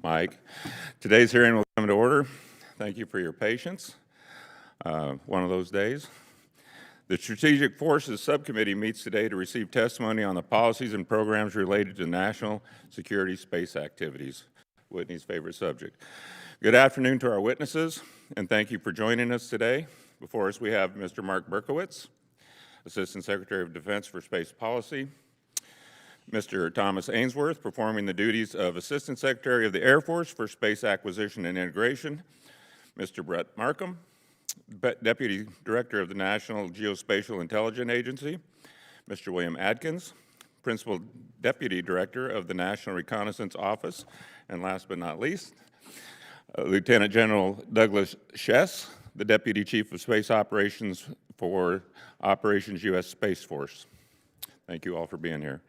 Mike. Today's hearing will come to order. Thank you for your patience. One of those days. The Strategic Forces Subcommittee meets today to receive testimony on the policies and programs related to national security space activities. Whitney's favorite subject. Good afternoon to our witnesses, and thank you for joining us today. Before us, we have Mr. Mark Berkowitz, Assistant Secretary of Defense for Space Policy, Mr. Thomas Ainsworth, performing the duties of Assistant Secretary of the Air Force for Space Acquisition and Integration, Mr. Brett Markham, Deputy Director of the National Geospatial Intelligence Agency, Mr. William Adkins, Principal Deputy Director of the National Reconnaissance Office, and last but not least, Lieutenant General Douglas Schess, the Deputy Chief of Space Operations for Operations U.S. Space Force. Thank you all for being here.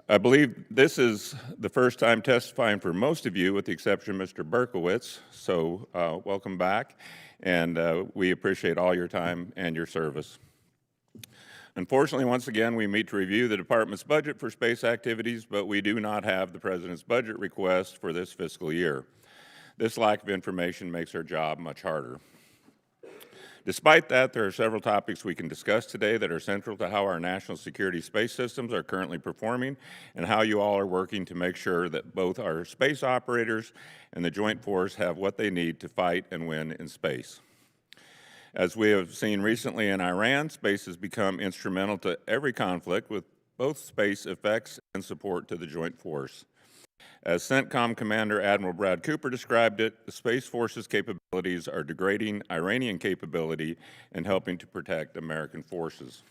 I believe this is the first time testifying for most of you, with the exception of Mr. Berkowitz, so welcome back, and we appreciate all your time and your service. Unfortunately, once again, we meet to review the Department's budget for space activities, but we do not have the President's budget request for this fiscal year. This lack of information makes our job much harder. Despite that, there are several topics we can discuss today that are central to how our national security space systems are currently performing and how you all are working to make sure that both our space operators and the Joint Force have what they need to fight and win in space. As we have seen recently in Iran, space has become instrumental to every conflict, with both space effects and support to the Joint Force. As CENTCOM Commander Admiral Brad Cooper described it, the Space Force's capabilities are degrading Iranian capability and helping to protect American forces.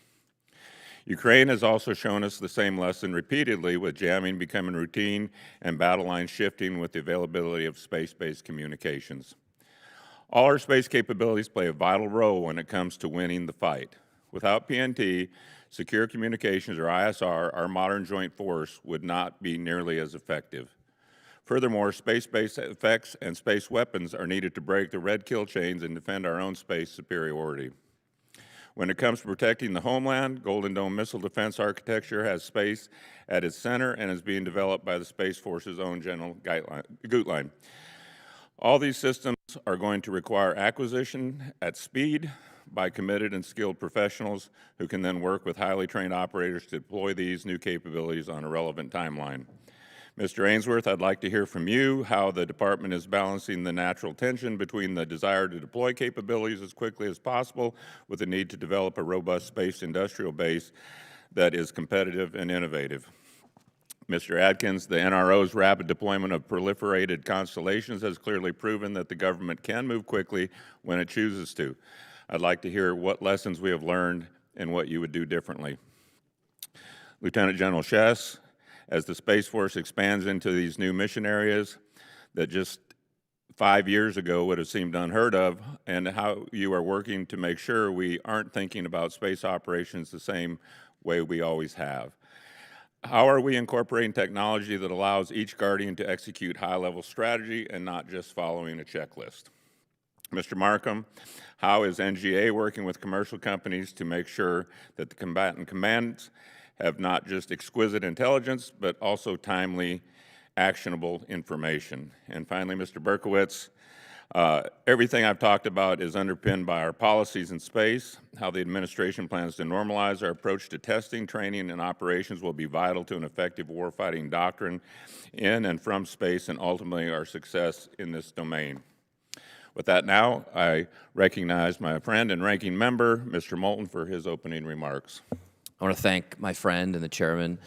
Ukraine has also shown us the same lesson repeatedly, with jamming becoming routine and battle lines shifting with the availability of space-based communications. All our space capabilities play a vital role when it comes to winning the fight. Without PNT, Secure Communications, or ISR, our modern joint force would not be nearly as effective. Furthermore, space-based effects and space weapons are needed to break the red kill chains and defend our own space superiority. When it comes to protecting the homeland, Golden Dome missile defense architecture has space at its center and is being developed by the Space Force's own General Gutlein. All these systems are going to require acquisition at speed by committed and skilled professionals who can then work with highly trained operators to deploy these new capabilities on a relevant timeline. Mr. Ainsworth, I'd like to hear from you how the Department is balancing the natural tension between the desire to deploy capabilities as quickly as possible with the need to develop a robust space industrial base that is competitive and innovative. Mr. Adkins, the NRO's rapid deployment of proliferated constellations has clearly proven that the government can move quickly when it chooses to. I'd like to hear what lessons we have learned and what you would do differently. Lieutenant General Schess, as the Space Force expands into these new mission areas that just 5 years ago would have seemed unheard of, and how you are working to make sure we aren't thinking about space operations the same way we always have. How are we incorporating technology that allows each Guardian to execute high-level strategy and not just following a checklist? Mr. Markham, how is NGA working with commercial companies to make sure that the combatant commands have not just exquisite intelligence, but also timely, actionable information? And finally, Mr. Berkowitz, everything I've talked about is underpinned by our policies in space. How the administration plans to normalize our approach to testing, training, and operations will be vital to an effective warfighting doctrine in and from space, and ultimately our success in this domain. With that now, I recognize my friend and ranking member, Mr. Moulton, for his opening remarks. I want to thank my friend and the chairman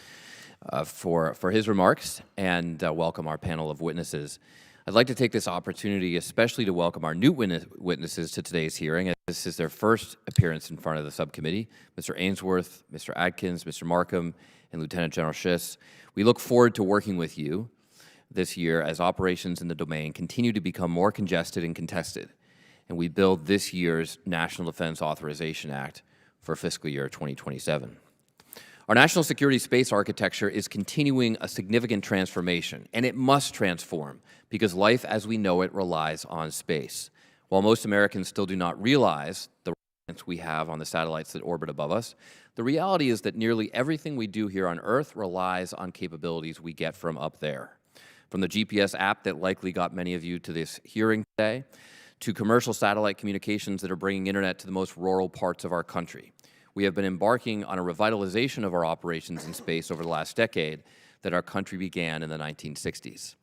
for his remarks, and welcome our panel of witnesses. I'd like to take this opportunity especially to welcome our new witnesses to today's hearing, as this is their first appearance in front of the subcommittee, Mr. Ainsworth, Mr. Adkins, Mr. Markham, and Lieutenant General Schess. We look forward to working with you this year as operations in the domain continue to become more congested and contested, and we build this year's National Defense Authorization Act for fiscal year 2027. Our national security space architecture is continuing a significant transformation, and it must transform because life as we know it relies on space. While most Americans still do not realize the reliance we have on the satellites that orbit above us, the reality is that nearly everything we do here on Earth relies on capabilities we get from up there. From the GPS app that likely got many of you to this hearing today, to commercial satellite communications that are bringing internet to the most rural parts of our country. We have been embarking on a revitalization of our operations in space over the last decade that our country began in the 1960s.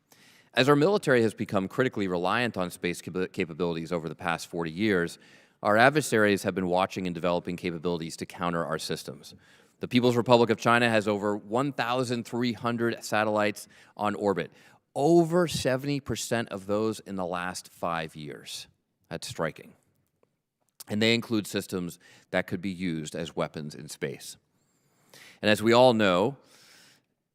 As our military has become critically reliant on space capabilities over the past 40 years, our adversaries have been watching and developing capabilities to counter our systems. The People's Republic of China has over 1,300 satellites on orbit, over 70% of those in the last 5 years. That's striking. And they include systems that could be used as weapons in space. And as we all know,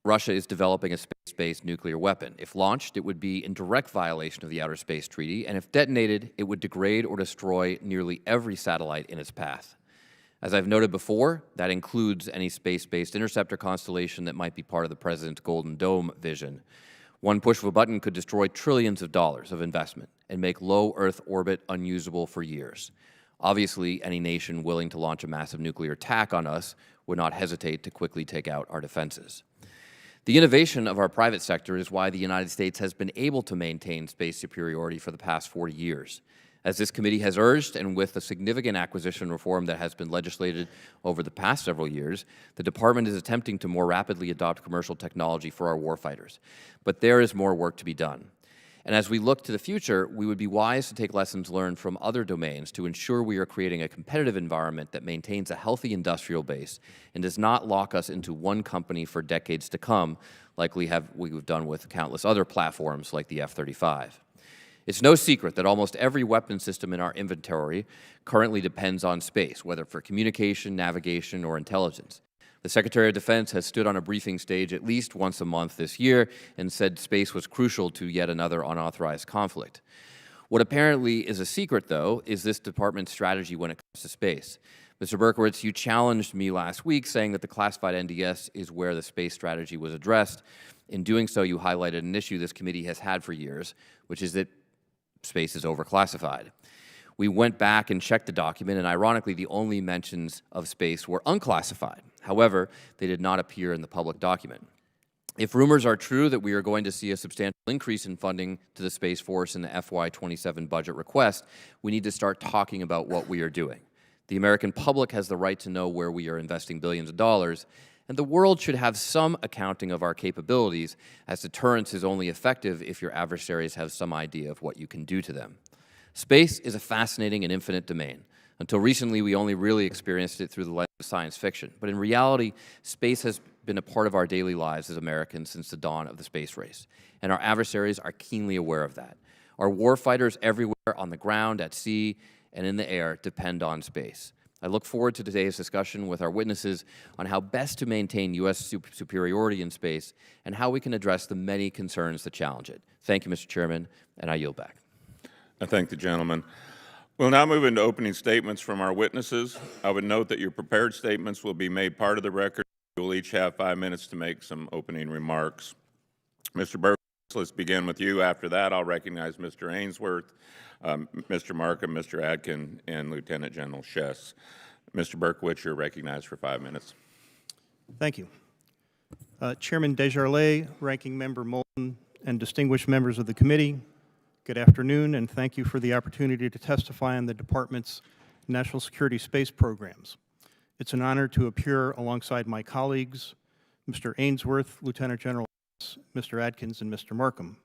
Russia is developing a space-based nuclear weapon. If launched, it would be in direct violation of the Outer Space Treaty, and if detonated, it would degrade or destroy nearly every satellite in its path. As I've noted before, that includes any space-based interceptor constellation that might be part of the President's Golden Dome vision. One push of a button could destroy trillions of dollars of investment and make low Earth orbit unusable for years. Obviously, any nation willing to launch a massive nuclear attack on us would not hesitate to quickly take out our defenses. The innovation of our private sector is why the United States has been able to maintain space superiority for the past 40 years. As this committee has urged, and with the significant acquisition reform that has been legislated over the past several years, the Department is attempting to more rapidly adopt commercial technology for our warfighters. But there is more work to be done. And as we look to the future, we would be wise to take lessons learned from other domains to ensure we are creating a competitive environment that maintains a healthy industrial base and does not lock us into one company for decades to come, like we've done with countless other platforms like the F-35. It's no secret that almost every weapon system in our inventory currently depends on space, whether for communication, navigation, or intelligence. The Secretary of Defense has stood on a briefing stage at least once a month this year and said space was crucial to yet another unauthorized conflict. What apparently is a secret, though, is this department's strategy when it comes to space. Mr. Berkowitz, you challenged me last week saying that the classified NDS is where the space strategy was addressed. In doing so, you highlighted an issue this committee has had for years, which is that space is overclassified. We went back and checked the document, and ironically, the only mentions of space were unclassified. However, they did not appear in the public document. If rumors are true that we are going to see a substantial increase in funding to the Space Force in the FY27 budget request, we need to start talking about what we are doing. The American public has the right to know where we are investing billions of dollars, and the world should have some accounting of our capabilities, as deterrence is only effective if your adversaries have some idea of what you can do to them. Space is a fascinating and infinite domain. Until recently, we only really experienced it through the lens of science fiction. But in reality, space has been a part of our daily lives as Americans since the dawn of the space race. And our adversaries are keenly aware of that. Our warfighters everywhere on the ground, at sea, and in the air depend on space. I look forward to today's discussion with our witnesses on how best to maintain U.S. superiority in space and how we can address the many concerns that challenge it. Thank you, Mr. Chairman, and I yield back. I thank the gentleman. We'll now move into opening statements from our witnesses. I would note that your prepared statements will be made part of the record. You will each have 5 minutes to make some opening remarks. Mr. Berkowitz, let's begin with you. After that, I'll recognize Mr. Ainsworth, Mr. Markham, Mr. Adkin, and Lieutenant General Shess. Mr. Berkowitz, you're recognized for 5 minutes. Thank you. Chairman Desjardins, Ranking Member Moulton, and distinguished members of the committee, good afternoon, and thank you for the opportunity to testify on the Department's national security space programs. It's an honor to appear alongside my colleagues, Mr. Ainsworth, Lieutenant General, Mr. Adkins, and Mr. Markham.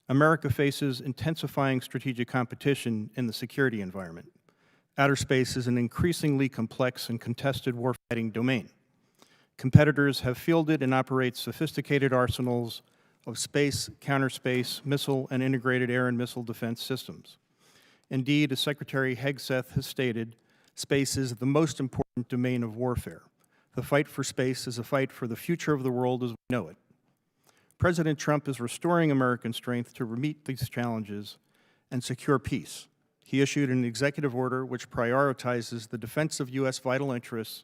America faces intensifying strategic competition in the security environment. Outer space is an increasingly complex and contested warfighting domain. Competitors have fielded and operate sophisticated arsenals of space, counter-space, missile, and integrated air and missile defense systems. Indeed, as Secretary Hegseth has stated, space is the most important domain of warfare. The fight for space is a fight for the future of the world as we know it. President Trump is restoring American strength to meet these challenges and secure peace. He issued an executive order which prioritizes the defense of U.S. vital interests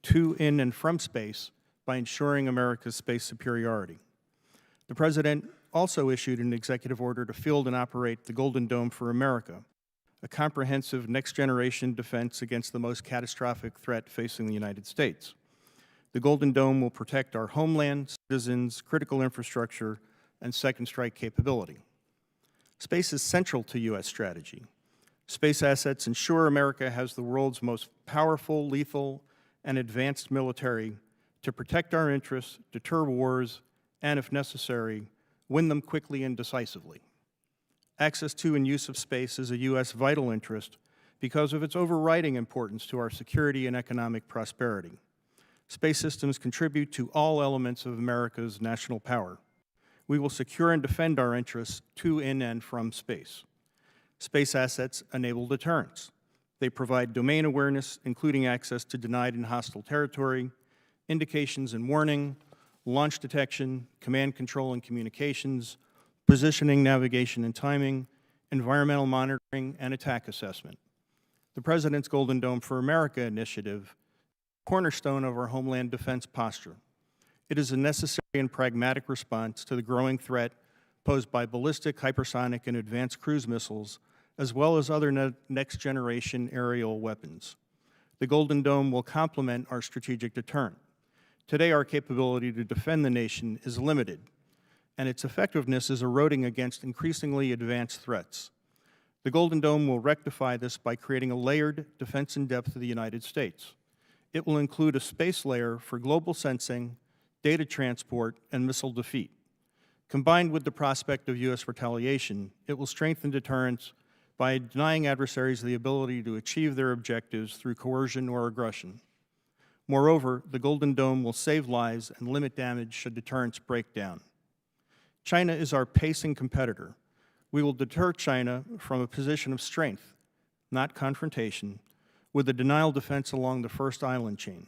to, in, and from space by ensuring America's space superiority. The President also issued an executive order to field and operate the Golden Dome for America, a comprehensive next-generation defense against the most catastrophic threat facing the United States. The Golden Dome will protect our homeland, citizens, critical infrastructure, and second strike capability. Space is central to U.S. strategy. Space assets ensure America has the world's most powerful, lethal, and advanced military to protect our interests, deter wars, and, if necessary, win them quickly and decisively. Access to and use of space is a U.S. vital interest because of its overriding importance to our security and economic prosperity. Space systems contribute to all elements of America's national power. We will secure and defend our interests to, in, and from space. Space assets enable deterrence. They provide domain awareness, including access to denied and hostile territory, indications and warning, launch detection, command control and communications, positioning, navigation and timing, environmental monitoring, and attack assessment. The President's Golden Dome for America initiative, cornerstone of our homeland defense posture. It is a necessary and pragmatic response to the growing threat posed by ballistic, hypersonic, and advanced cruise missiles, as well as other next-generation aerial weapons. The Golden Dome will complement our strategic deterrent. Today, our capability to defend the nation is limited, and its effectiveness is eroding against increasingly advanced threats. The Golden Dome will rectify this by creating a layered defense in depth of the United States. It will include a space layer for global sensing, data transport, and missile defeat. Combined with the prospect of U.S. retaliation, it will strengthen deterrence by denying adversaries the ability to achieve their objectives through coercion or aggression. Moreover, the Golden Dome will save lives and limit damage should deterrence break down. China is our pacing competitor. We will deter China from a position of strength, not confrontation, with a denial defense along the first island chain.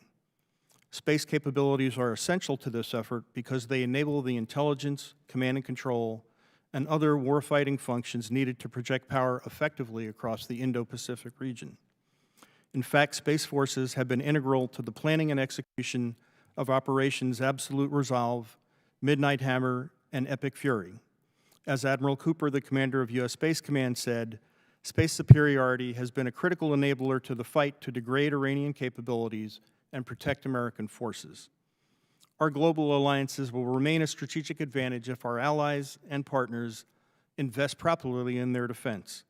Space capabilities are essential to this effort because they enable the intelligence, command and control, and other warfighting functions needed to project power effectively across the Indo-Pacific region. In fact, Space Forces have been integral to the planning and execution of Operations Absolute Resolve, Midnight Hammer, and Epic Fury. As Admiral Cooper, the commander of U.S. Space Command, said, space superiority has been a critical enabler to the fight to degrade Iranian capabilities and protect American forces. Our global alliances will remain a strategic advantage if our allies and partners invest properly in their defense.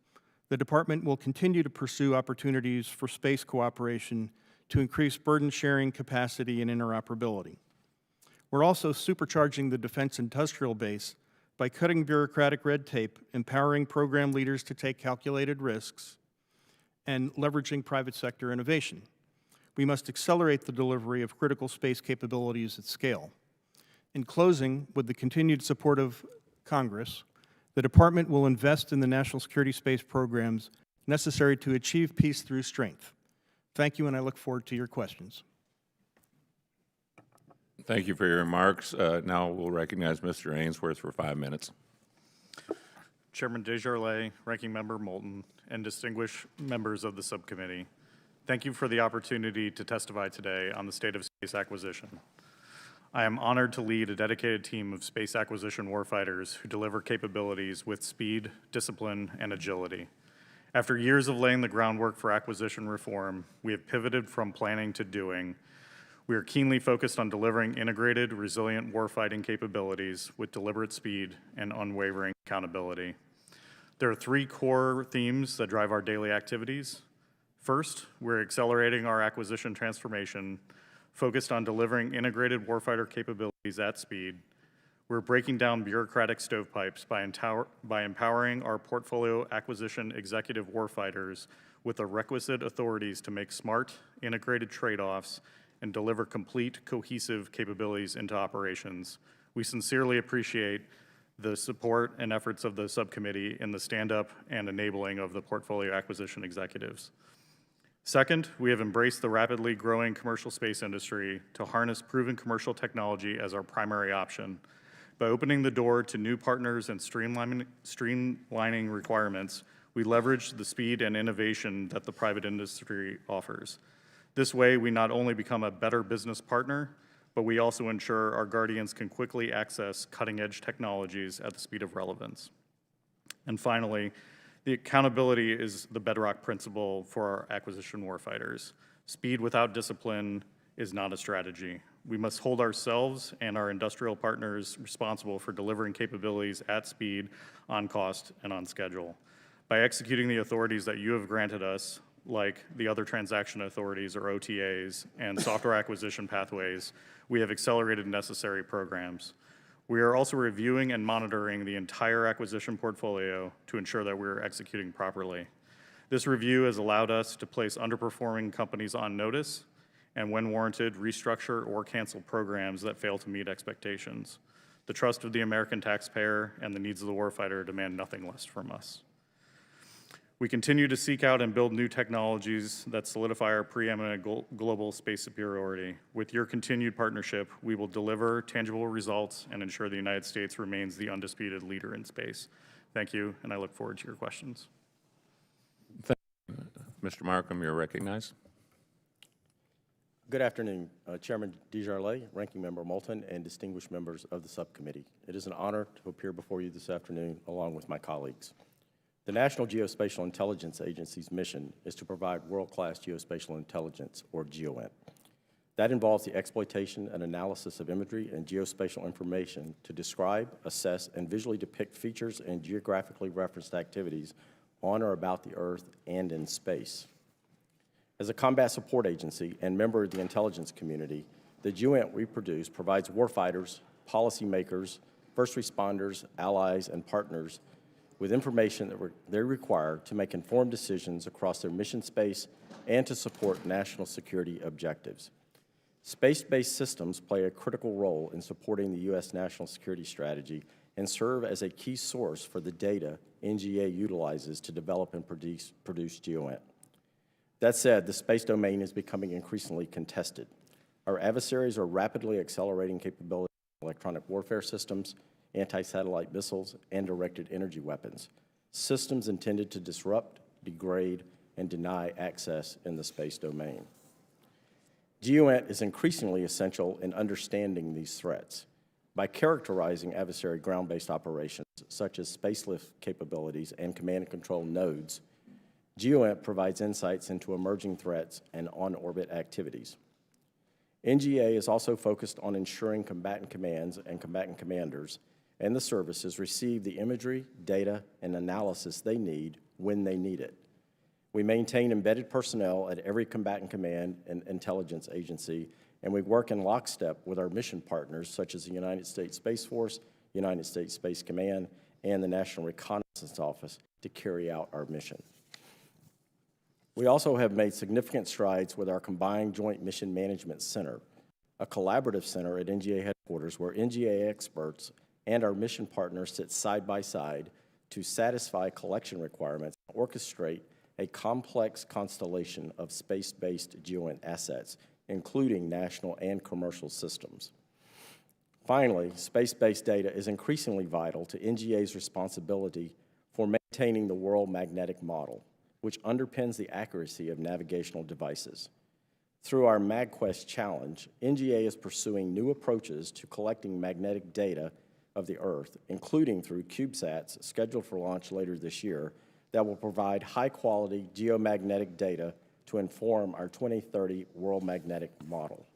The Department will continue to pursue opportunities for space cooperation to increase burden sharing capacity and interoperability. We're also supercharging the defense industrial base by cutting bureaucratic red tape, empowering program leaders to take calculated risks, and leveraging private sector innovation. We must accelerate the delivery of critical space capabilities at scale. In closing, with the continued support of Congress, the Department will invest in the national security space programs necessary to achieve peace through strength. Thank you, and I look forward to your questions. Thank you for your remarks. Now we'll recognize Mr. Ainsworth for 5 minutes. Chairman Desjardins, Ranking Member Moulton, and distinguished members of the subcommittee, thank you for the opportunity to testify today on the state of space acquisition. I am honored to lead a dedicated team of space acquisition warfighters who deliver capabilities with speed, discipline, and agility. After years of laying the groundwork for acquisition reform, we have pivoted from planning to doing. We are keenly focused on delivering integrated, resilient warfighting capabilities with deliberate speed and unwavering accountability. There are 3 core themes that drive our daily activities. First, we're accelerating our acquisition transformation, focused on delivering integrated warfighter capabilities at speed. We're breaking down bureaucratic stovepipes by empowering our portfolio acquisition executive warfighters with the requisite authorities to make smart, integrated trade-offs and deliver complete, cohesive capabilities into operations. We sincerely appreciate the support and efforts of the subcommittee in the stand-up and enabling of the portfolio acquisition executives. Second, we have embraced the rapidly growing commercial space industry to harness proven commercial technology as our primary option. By opening the door to new partners and streamlining requirements, we leverage the speed and innovation that the private industry offers. This way, we not only become a better business partner, but we also ensure our guardians can quickly access cutting-edge technologies at the speed of relevance. And finally, the accountability is the bedrock principle for our acquisition warfighters. Speed without discipline is not a strategy. We must hold ourselves and our industrial partners responsible for delivering capabilities at speed, on cost, and on schedule. By executing the authorities that you have granted us, like the other transaction authorities or OTAs and software acquisition pathways, we have accelerated necessary programs. We are also reviewing and monitoring the entire acquisition portfolio to ensure that we're executing properly. This review has allowed us to place underperforming companies on notice and, when warranted, restructure or cancel programs that fail to meet expectations. The trust of the American taxpayer and the needs of the warfighter demand nothing less from us. We continue to seek out and build new technologies that solidify our preeminent global space superiority. With your continued partnership, we will deliver tangible results and ensure the United States remains the undisputed leader in space. Thank you, and I look forward to your questions. Mr. Markham, you're recognized. Good afternoon, Chairman Desjardins, Ranking Member Moulton, and distinguished members of the subcommittee. It is an honor to appear before you this afternoon along with my colleagues. The National Geospatial Intelligence Agency's mission is to provide world-class geospatial intelligence, or GEOINT. That involves the exploitation and analysis of imagery and geospatial information to describe, assess, and visually depict features and geographically referenced activities on or about the Earth and in space. As a combat support agency and member of the intelligence community, the GEOINT we produce provides warfighters, policymakers, first responders, allies, and partners with information that they require to make informed decisions across their mission space and to support national security objectives. Space-based systems play a critical role in supporting the U.S. national security strategy and serve as a key source for the data NGA utilizes to develop and produce GEOINT. That said, the space domain is becoming increasingly contested. Our adversaries are rapidly accelerating capabilities of electronic warfare systems, anti-satellite missiles, and directed energy weapons, systems intended to disrupt, degrade, and deny access in the space domain. GEOINT is increasingly essential in understanding these threats. By characterizing adversary ground-based operations, such as spacelift capabilities and command and control nodes, GEOINT provides insights into emerging threats and on-orbit activities. NGA is also focused on ensuring combatant commands and combatant commanders and the services receive the imagery, data, and analysis they need when they need it. We maintain embedded personnel at every combatant command and intelligence agency, and we work in lockstep with our mission partners such as the United States Space Force, United States Space Command, and the National Reconnaissance Office to carry out our mission. We also have made significant strides with our Combined Joint Mission Management Center, a collaborative center at NGA headquarters where NGA experts and our mission partners sit side by side to satisfy collection requirements and orchestrate a complex constellation of space-based GEOINT assets, including national and commercial systems. Finally, space-based data is increasingly vital to NGA's responsibility for maintaining the world magnetic model, which underpins the accuracy of navigational devices. Through our MagQuest challenge, NGA is pursuing new approaches to collecting magnetic data of the Earth, including through CubeSats scheduled for launch later this year that will provide high-quality geomagnetic data to inform our 2030 world magnetic model.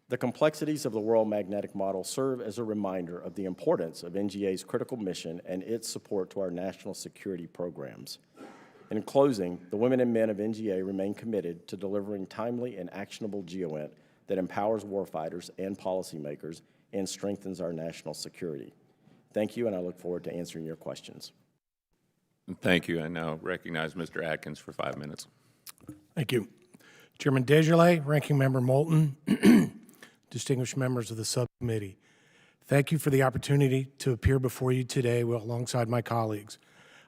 The complexities of the world magnetic model serve as a reminder of the importance of NGA's critical mission and its support to our national security programs. In closing, the women and men of NGA remain committed to delivering timely and actionable GEOINT that empowers warfighters and policymakers and strengthens our national security. Thank you, and I look forward to answering your questions. Thank you. I now recognize Mr. Atkins for 5 minutes. Thank you. Chairman Desjardins, Ranking Member Moulton, distinguished members of the subcommittee, thank you for the opportunity to appear before you today alongside my colleagues.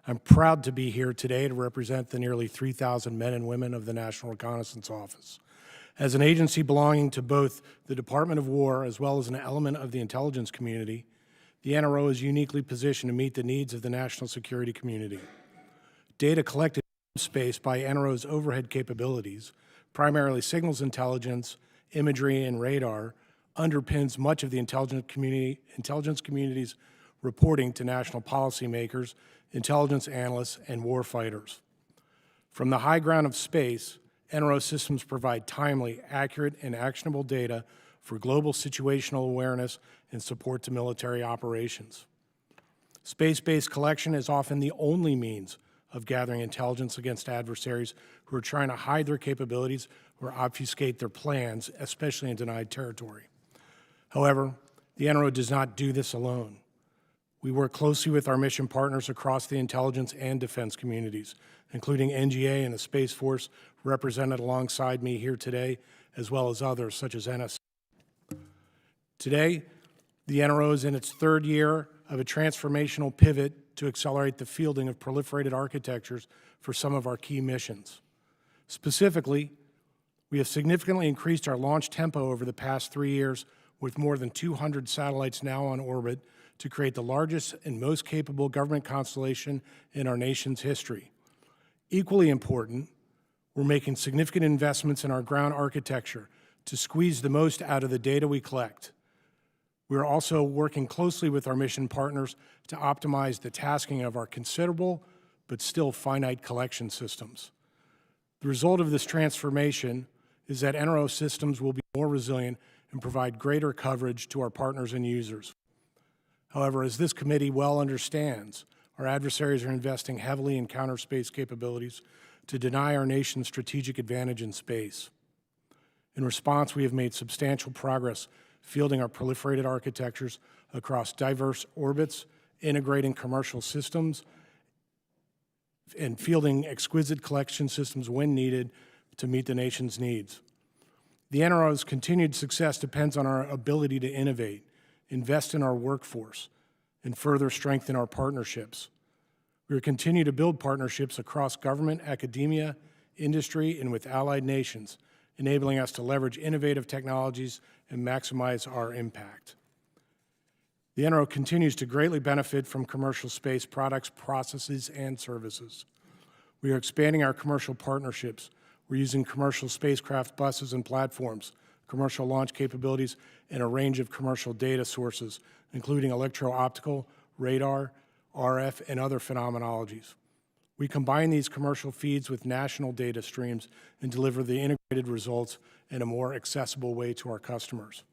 I'm proud to be here today to represent the nearly 3,000 men and women of the National Reconnaissance Office. As an agency belonging to both the Department of War as well as an element of the intelligence community, the NRO is uniquely positioned to meet the needs of the national security community. Data collected in space by NRO's overhead capabilities, primarily signals intelligence, imagery, and radar, underpins much of the intelligence community's reporting to national policymakers, intelligence analysts, and war fighters. From the high ground of space, NRO systems provide timely, accurate, and actionable data for global situational awareness and support to military operations. Space-based collection is often the only means of gathering intelligence against adversaries who are trying to hide their capabilities or obfuscate their plans, especially in denied territory. However, the NRO does not do this alone. We work closely with our mission partners across the intelligence and defense communities, including NGA and the Space Force represented alongside me here today, as well as others such as NSA. Today, the NRO is in its third year of a transformational pivot to accelerate the fielding of proliferated architectures for some of our key missions. Specifically, we have significantly increased our launch tempo over the past 3 years, with more than 200 satellites now on orbit to create the largest and most capable government constellation in our nation's history. Equally important, we're making significant investments in our ground architecture to squeeze the most out of the data we collect. We are also working closely with our mission partners to optimize the tasking of our considerable but still finite collection systems. The result of this transformation is that NRO systems will be more resilient and provide greater coverage to our partners and users. However, as this committee well understands, our adversaries are investing heavily in counter space capabilities to deny our nation's strategic advantage in space. In response, we have made substantial progress fielding our proliferated architectures across diverse orbits, integrating commercial systems, and fielding exquisite collection systems when needed to meet the nation's needs. The NRO's continued success depends on our ability to innovate, invest in our workforce, and further strengthen our partnerships. We will continue to build partnerships across government, academia, industry, and with allied nations, enabling us to leverage innovative technologies and maximize our impact. The NRO continues to greatly benefit from commercial space products, processes, and services. We are expanding our commercial partnerships. We're using commercial spacecraft buses and platforms, commercial launch capabilities, and a range of commercial data sources, including electro-optical, radar, RF, and other phenomenologies. We combine these commercial feeds with national data streams and deliver the integrated results in a more accessible way to our customers.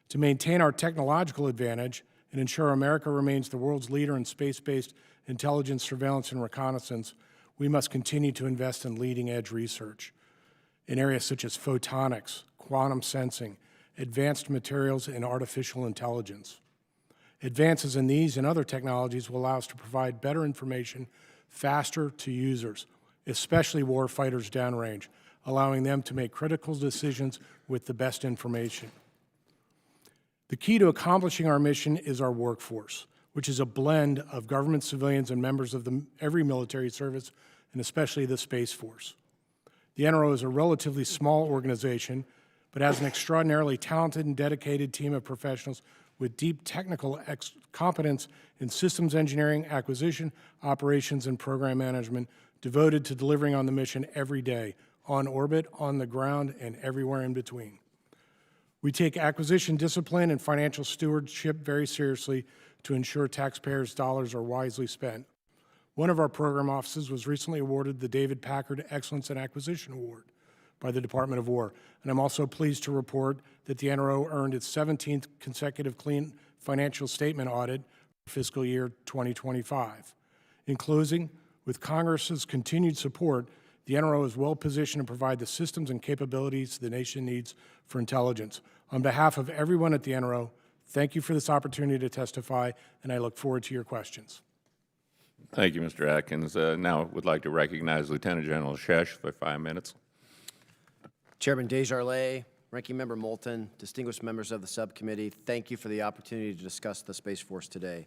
To maintain our technological advantage and ensure America remains the world's leader in space-based intelligence, surveillance, and reconnaissance, we must continue to invest in leading-edge research in areas such as photonics, quantum sensing, advanced materials, and artificial intelligence. Advances in these and other technologies will allow us to provide better information faster to users, especially war fighters downrange, allowing them to make critical decisions with the best information. The key to accomplishing our mission is our workforce, which is a blend of government, civilians, and members of every military service, and especially the Space Force. The NRO is a relatively small organization, but has an extraordinarily talented and dedicated team of professionals with deep technical competence in systems engineering, acquisition, operations, and program management, devoted to delivering on the mission every day, on orbit, on the ground, and everywhere in between. We take acquisition discipline and financial stewardship very seriously to ensure taxpayers' dollars are wisely spent. One of our program offices was recently awarded the David Packard Excellence in Acquisition Award by the Department of War, and I'm also pleased to report that the NRO earned its 17th consecutive clean financial statement audit for fiscal year 2025. In closing, with Congress's continued support, the NRO is well positioned to provide the systems and capabilities the nation needs for intelligence. On behalf of everyone at the NRO, thank you for this opportunity to testify, and I look forward to your questions. Thank you, Mr. Atkins. Now I would like to recognize Lieutenant General Shesh for 5 minutes. Chairman Desjardins, Ranking Member Moulton, distinguished members of the subcommittee, thank you for the opportunity to discuss the Space Force today.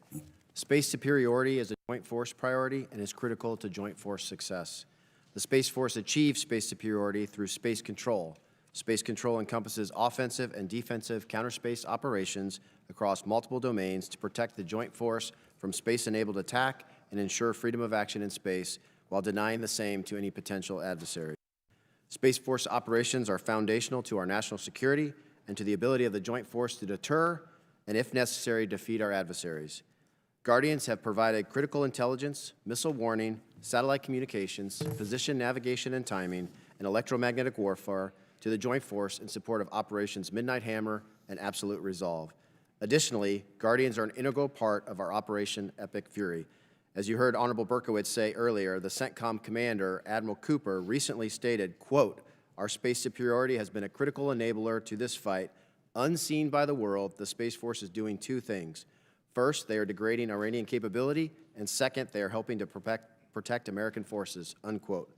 Space superiority is a joint force priority and is critical to joint force success. The Space Force achieves space superiority through space control. Space control encompasses offensive and defensive counterspace operations across multiple domains to protect the joint force from space-enabled attack and ensure freedom of action in space while denying the same to any potential adversary. Space Force operations are foundational to our national security and to the ability of the joint force to deter and, if necessary, defeat our adversaries. Guardians have provided critical intelligence, missile warning, satellite communications, position navigation and timing, and in electromagnetic warfare to the Joint Force in support of Operations Midnight Hammer and Absolute Resolve. Additionally, Guardians are an integral part of our Operation Epic Fury. As you heard Honorable Berkowitz say earlier, the CENTCOM commander, Admiral Cooper, recently stated, quote, "Our space superiority has been a critical enabler to this fight. Unseen by the world, the Space Force is doing two things. First, they are degrading Iranian capability, and second, they are helping to protect American forces," unquote.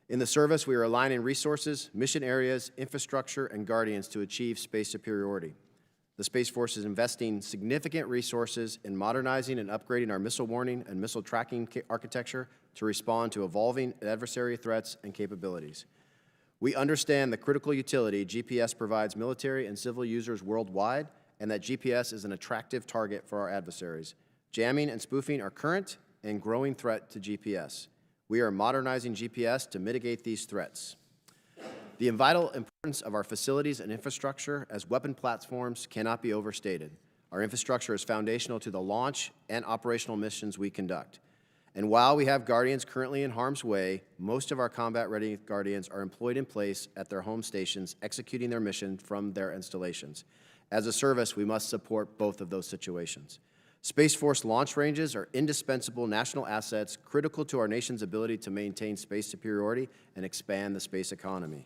In the service, we are aligning resources, mission areas, infrastructure, and Guardians to achieve space superiority. The Space Force is investing significant resources in modernizing and upgrading our missile warning and missile tracking architecture to respond to evolving adversary threats and capabilities. We understand the critical utility GPS provides military and civil users worldwide, and that GPS is an attractive target for our adversaries. Jamming and spoofing are current and growing threat to GPS. We are modernizing GPS to mitigate these threats. The vital importance of our facilities and infrastructure as weapon platforms cannot be overstated. Our infrastructure is foundational to the launch and operational missions we conduct. And while we have Guardians currently in harm's way, most of our combat-ready Guardians are employed in place at their home stations, executing their mission from their installations. As a service, we must support both of those situations. Space Force launch ranges are indispensable national assets critical to our nation's ability to maintain space superiority and expand the space economy.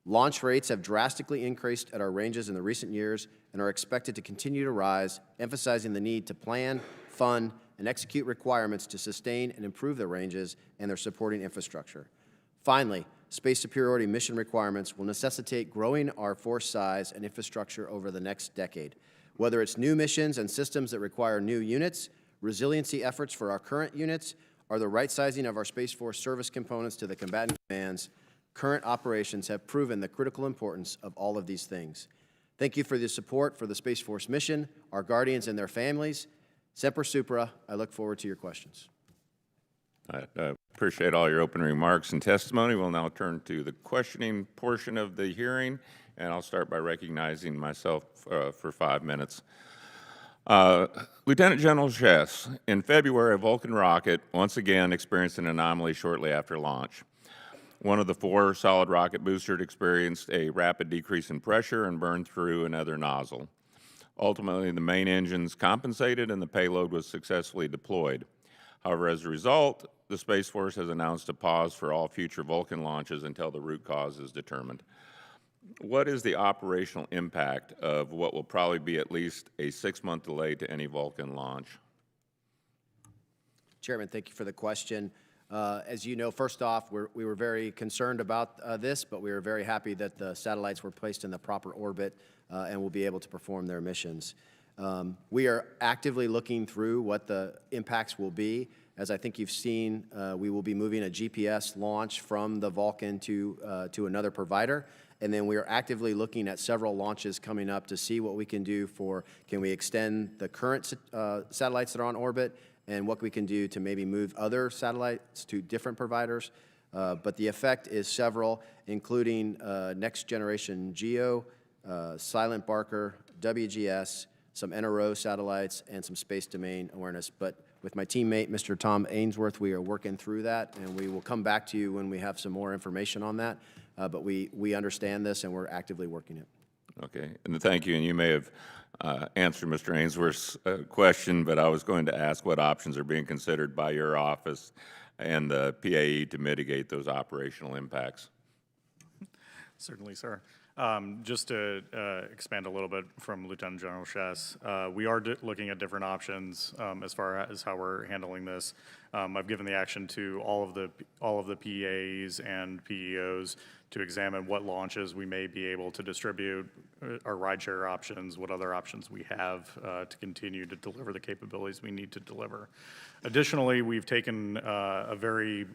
Launch rates have drastically increased at our ranges in the recent years and are expected to continue to rise, emphasizing the need to plan, fund, and execute requirements to sustain and improve the ranges and their supporting infrastructure. Finally, space superiority mission requirements will necessitate growing our force size and infrastructure over the next decade. Whether it's new missions and systems that require new units, resiliency efforts for our current units, or the right sizing of our Space Force service components to the combatant demands, current operations have proven the critical importance of all of these things. Thank you for the support for the Space Force mission, our Guardians and their families. Semper Supra, I look forward to your questions. I appreciate all your opening remarks and testimony. We'll now turn to the questioning portion of the hearing, and I'll start by recognizing myself for 5 minutes. Lieutenant General Chess, in February, a Vulcan rocket once again experienced an anomaly shortly after launch. One of the 4 solid rocket boosters experienced a rapid decrease in pressure and burned through another nozzle. Ultimately, the main engines compensated and the payload was successfully deployed. However, as a result, the Space Force has announced a pause for all future Vulcan launches until the root cause is determined. What is the operational impact of what will probably be at least a 6-month delay to any Vulcan launch? Chairman, thank you for the question. As you know, first off, we were very concerned about this, but we were very happy that the satellites were placed in the proper orbit and will be able to perform their missions. We are actively looking through what the impacts will be. As I think you've seen, we will be moving a GPS launch from the Vulcan to another provider. And then we are actively looking at several launches coming up to see what we can do can we extend the current satellites that are on orbit, and what we can do to maybe move other satellites to different providers. But the effect is several, including Next Generation GEO, Silent Barker, WGS, some NRO satellites, and some space domain awareness. But with my teammate, Mr. Tom Ainsworth, we are working through that, and we will come back to you when we have some more information on that. But we understand this, and we're actively working it. Okay, and thank you. And you may have answered Mr. Ainsworth's question, but I was going to ask what options are being considered by your office and the PAE to mitigate those operational impacts. Certainly, sir. Just to expand a little bit from Lieutenant General Chess, we are looking at different options as far as how we're handling this. I've given the action to all of the PEAs and PEOs to examine what launches we may be able to distribute, our rideshare options, what other options we have to continue to deliver the capabilities we need to deliver. Additionally, we've taken a very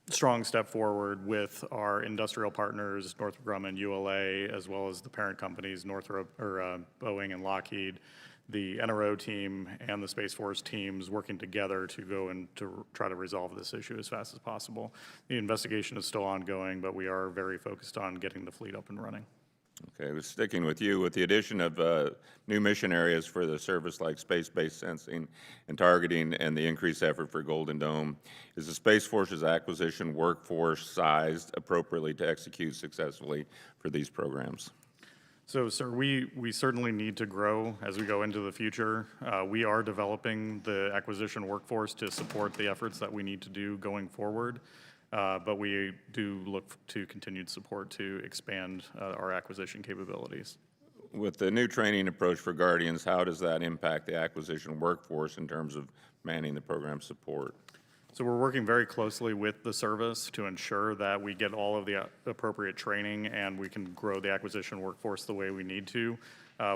strong step forward with our industrial partners, Northrop Grumman, ULA, as well as the parent companies, Boeing and Lockheed, the NRO team and the Space Force teams working together to go and to try to resolve this issue as fast as possible. The investigation is still ongoing, but we are very focused on getting the fleet up and running. Okay, we're sticking with you. With the addition of new mission areas for the service like space-based sensing and targeting and the increased effort for Golden Dome, is the Space Force's acquisition workforce sized appropriately to execute successfully for these programs? So, sir, we certainly need to grow as we go into the future. We are developing the acquisition workforce to support the efforts that we need to do going forward, but we do look to continued support to expand our acquisition capabilities. With the new training approach for Guardians, how does that impact the acquisition workforce in terms of manning the program support? So we're working very closely with the service to ensure that we get all of the appropriate training and we can grow the acquisition workforce the way we need to.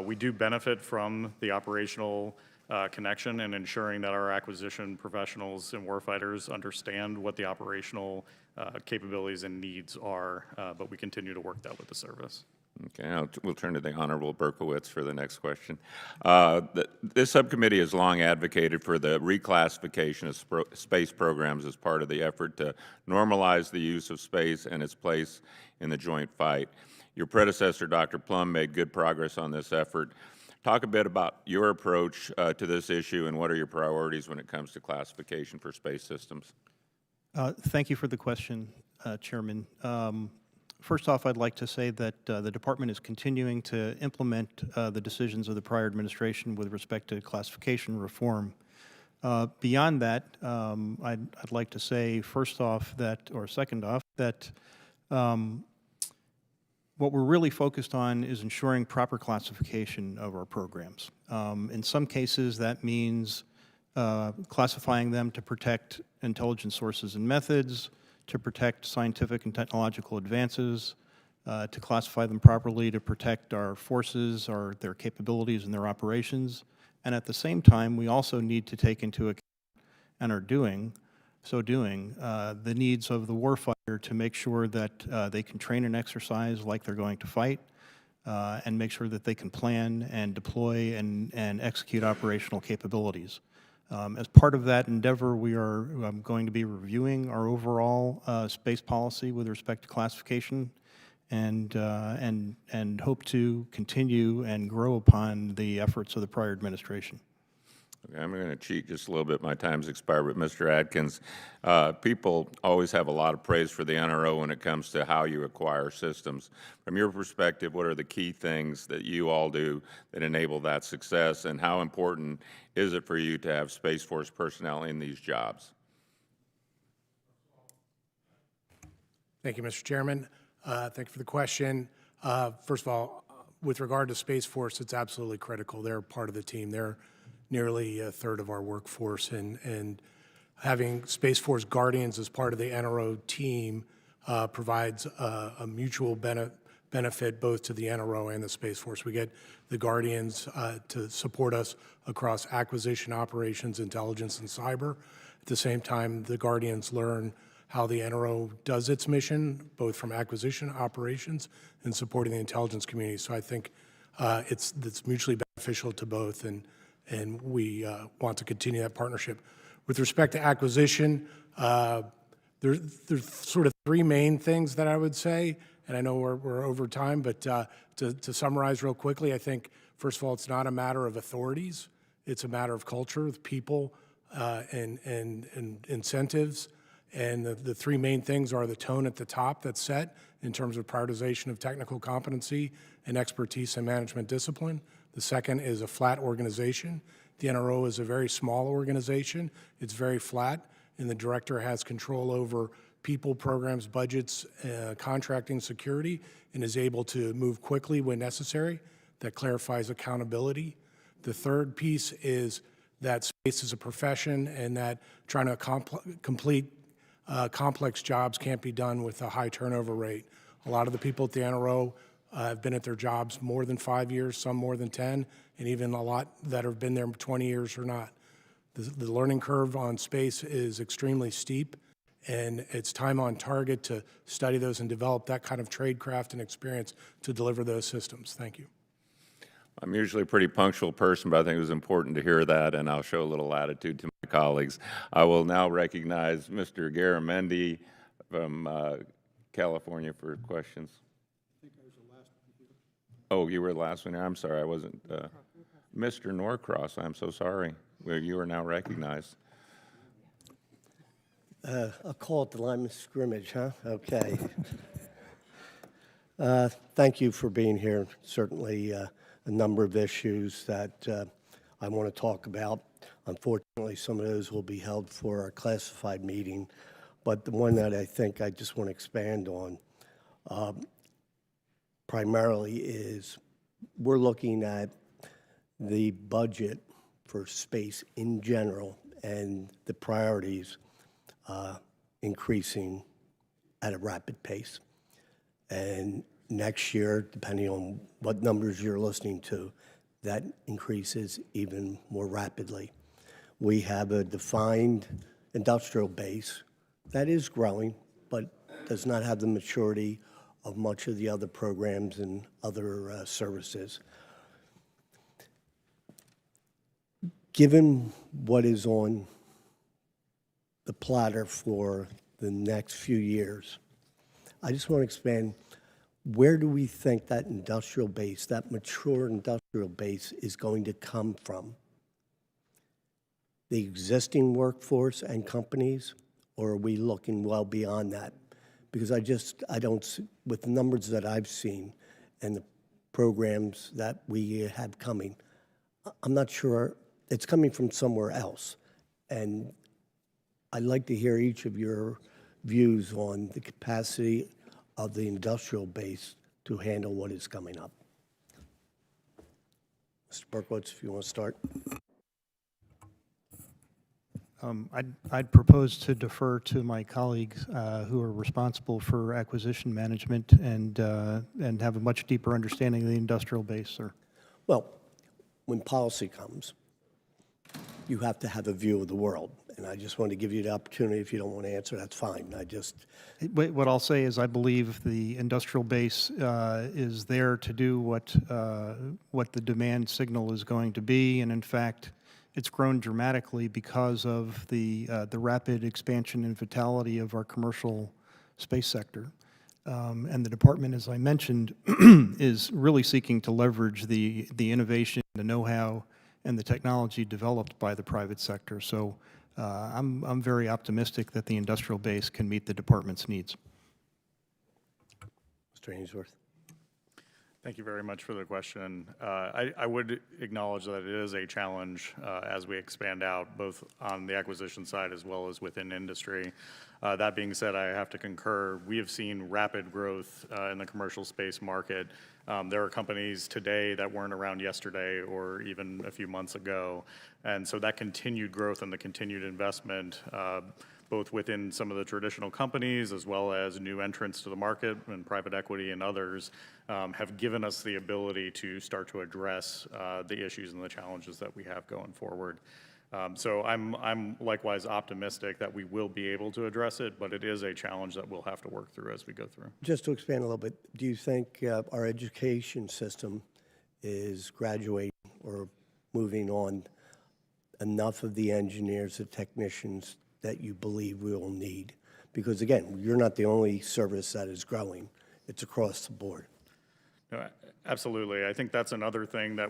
We do benefit from the operational connection and ensuring that our acquisition professionals and warfighters understand what the operational capabilities and needs are, but we continue to work that with the service. Okay, now we'll turn to the Honorable Berkowitz for the next question. This subcommittee has long advocated for the reclassification of space programs as part of the effort to normalize the use of space and its place in the joint fight. Your predecessor, Dr. Plum, made good progress on this effort. Talk a bit about your approach to this issue and what are your priorities when it comes to classification for space systems? Thank you for the question, Chairman. First off, I'd like to say that the department is continuing to implement the decisions of the prior administration with respect to classification reform. Beyond that, I'd like to say first off that, or second off, that what we're really focused on is ensuring proper classification of our programs. In some cases, that means classifying them to protect intelligence sources and methods, to protect scientific and technological advances, to classify them properly to protect our forces, their capabilities and their operations. And at the same time, we also need to take into account, and are doing, the needs of the warfighter to make sure that they can train and exercise like they're going to fight, and make sure that they can plan and deploy and execute operational capabilities. As part of that endeavor, we are going to be reviewing our overall space policy with respect to classification, and hope to continue and grow upon the efforts of the prior administration. Okay, I'm going to cheat just a little bit. My time's expired, but Mr. Adkins, people always have a lot of praise for the NRO when it comes to how you acquire systems. From your perspective, what are the key things that you all do that enable that success, and how important is it for you to have Space Force personnel in these jobs? Thank you, Mr. Chairman. Thank you for the question. First of all, with regard to Space Force, it's absolutely critical. They're part of the team. They're nearly a third of our workforce, and having Space Force Guardians as part of the NRO team provides a mutual benefit both to the NRO and the Space Force. We get the Guardians to support us across acquisition, operations, intelligence, and cyber. At the same time, the Guardians learn how the NRO does its mission, both from acquisition, operations, and supporting the intelligence community. So I think it's mutually beneficial to both, and we want to continue that partnership. With respect to acquisition, there's sort of three main things that I would say, and I know we're over time, but to summarize real quickly, I think, first of all, it's not a matter of authorities. It's a matter of culture, of people, and incentives. And the three main things are the tone at the top that's set in terms of prioritization of technical competency and expertise and management discipline. The second is a flat organization. The NRO is a very small organization. It's very flat, and the director has control over people, programs, budgets, contracting, security, and is able to move quickly when necessary. That clarifies accountability. The third piece is that space is a profession, and that trying to complete complex jobs can't be done with a high turnover rate. A lot of the people at the NRO have been at their jobs more than 5 years, some more than 10, and even a lot that have been there 20 years or not. The learning curve on space is extremely steep, and it's time on target to study those and develop that kind of tradecraft and experience to deliver those systems. Thank you. I'm usually a pretty punctual person, but I think it was important to hear that, and I'll show a little latitude to my colleagues. I will now recognize Mr. Garamendi from California for questions. Oh, you were the last one. I'm sorry, I wasn't. Mr. Norcross, I'm so sorry. Well, you are now recognized. I'll call it the line of scrimmage, huh? Okay. Thank you for being here. Certainly a number of issues that I want to talk about. Unfortunately, some of those will be held for our classified meeting, but the one that I think I just want to expand on primarily is we're looking at the budget for space in general and the priorities increasing at a rapid pace. And next year, depending on what numbers you're listening to, that increases even more rapidly. We have a defined industrial base that is growing, but does not have the maturity of much of the other programs and other services. Given what is on the platter for the next few years, I just want to expand, where do we think that industrial base, that mature industrial base, is going to come from? The existing workforce and companies, or are we looking well beyond that? Because I don't, with the numbers that I've seen and the programs that we have coming, I'm not sure it's coming from somewhere else. And I'd like to hear each of your views on the capacity of the industrial base to handle what is coming up. Mr. Berkowitz, if you want to start. I'd propose to defer to my colleagues who are responsible for acquisition management and have a much deeper understanding of the industrial base, sir. Well, when policy comes, you have to have a view of the world. And I just want to give you the opportunity. If you don't want to answer, that's fine. What I'll say is I believe the industrial base is there to do what the demand signal is going to be, and in fact, it's grown dramatically because of the rapid expansion and vitality of our commercial space sector. And the department, as I mentioned, is really seeking to leverage the innovation, the know-how, and the technology developed by the private sector. So I'm very optimistic that the industrial base can meet the department's needs. Mr. Ainsworth. Thank you very much for the question. I would acknowledge that it is a challenge as we expand out, both on the acquisition side as well as within industry. That being said, I have to concur. We have seen rapid growth in the commercial space market. There are companies today that weren't around yesterday or even a few months ago. And so that continued growth and the continued investment, both within some of the traditional companies as well as new entrants to the market and private equity and others, have given us the ability to start to address the issues and the challenges that we have going forward. So I'm likewise optimistic that we will be able to address it, but it is a challenge that we'll have to work through as we go through. Just to expand a little bit, do you think our education system is graduating or moving on enough of the engineers and technicians that you believe we will need? Because again, you're not the only service that is growing. It's across the board. No, absolutely. I think that's another thing that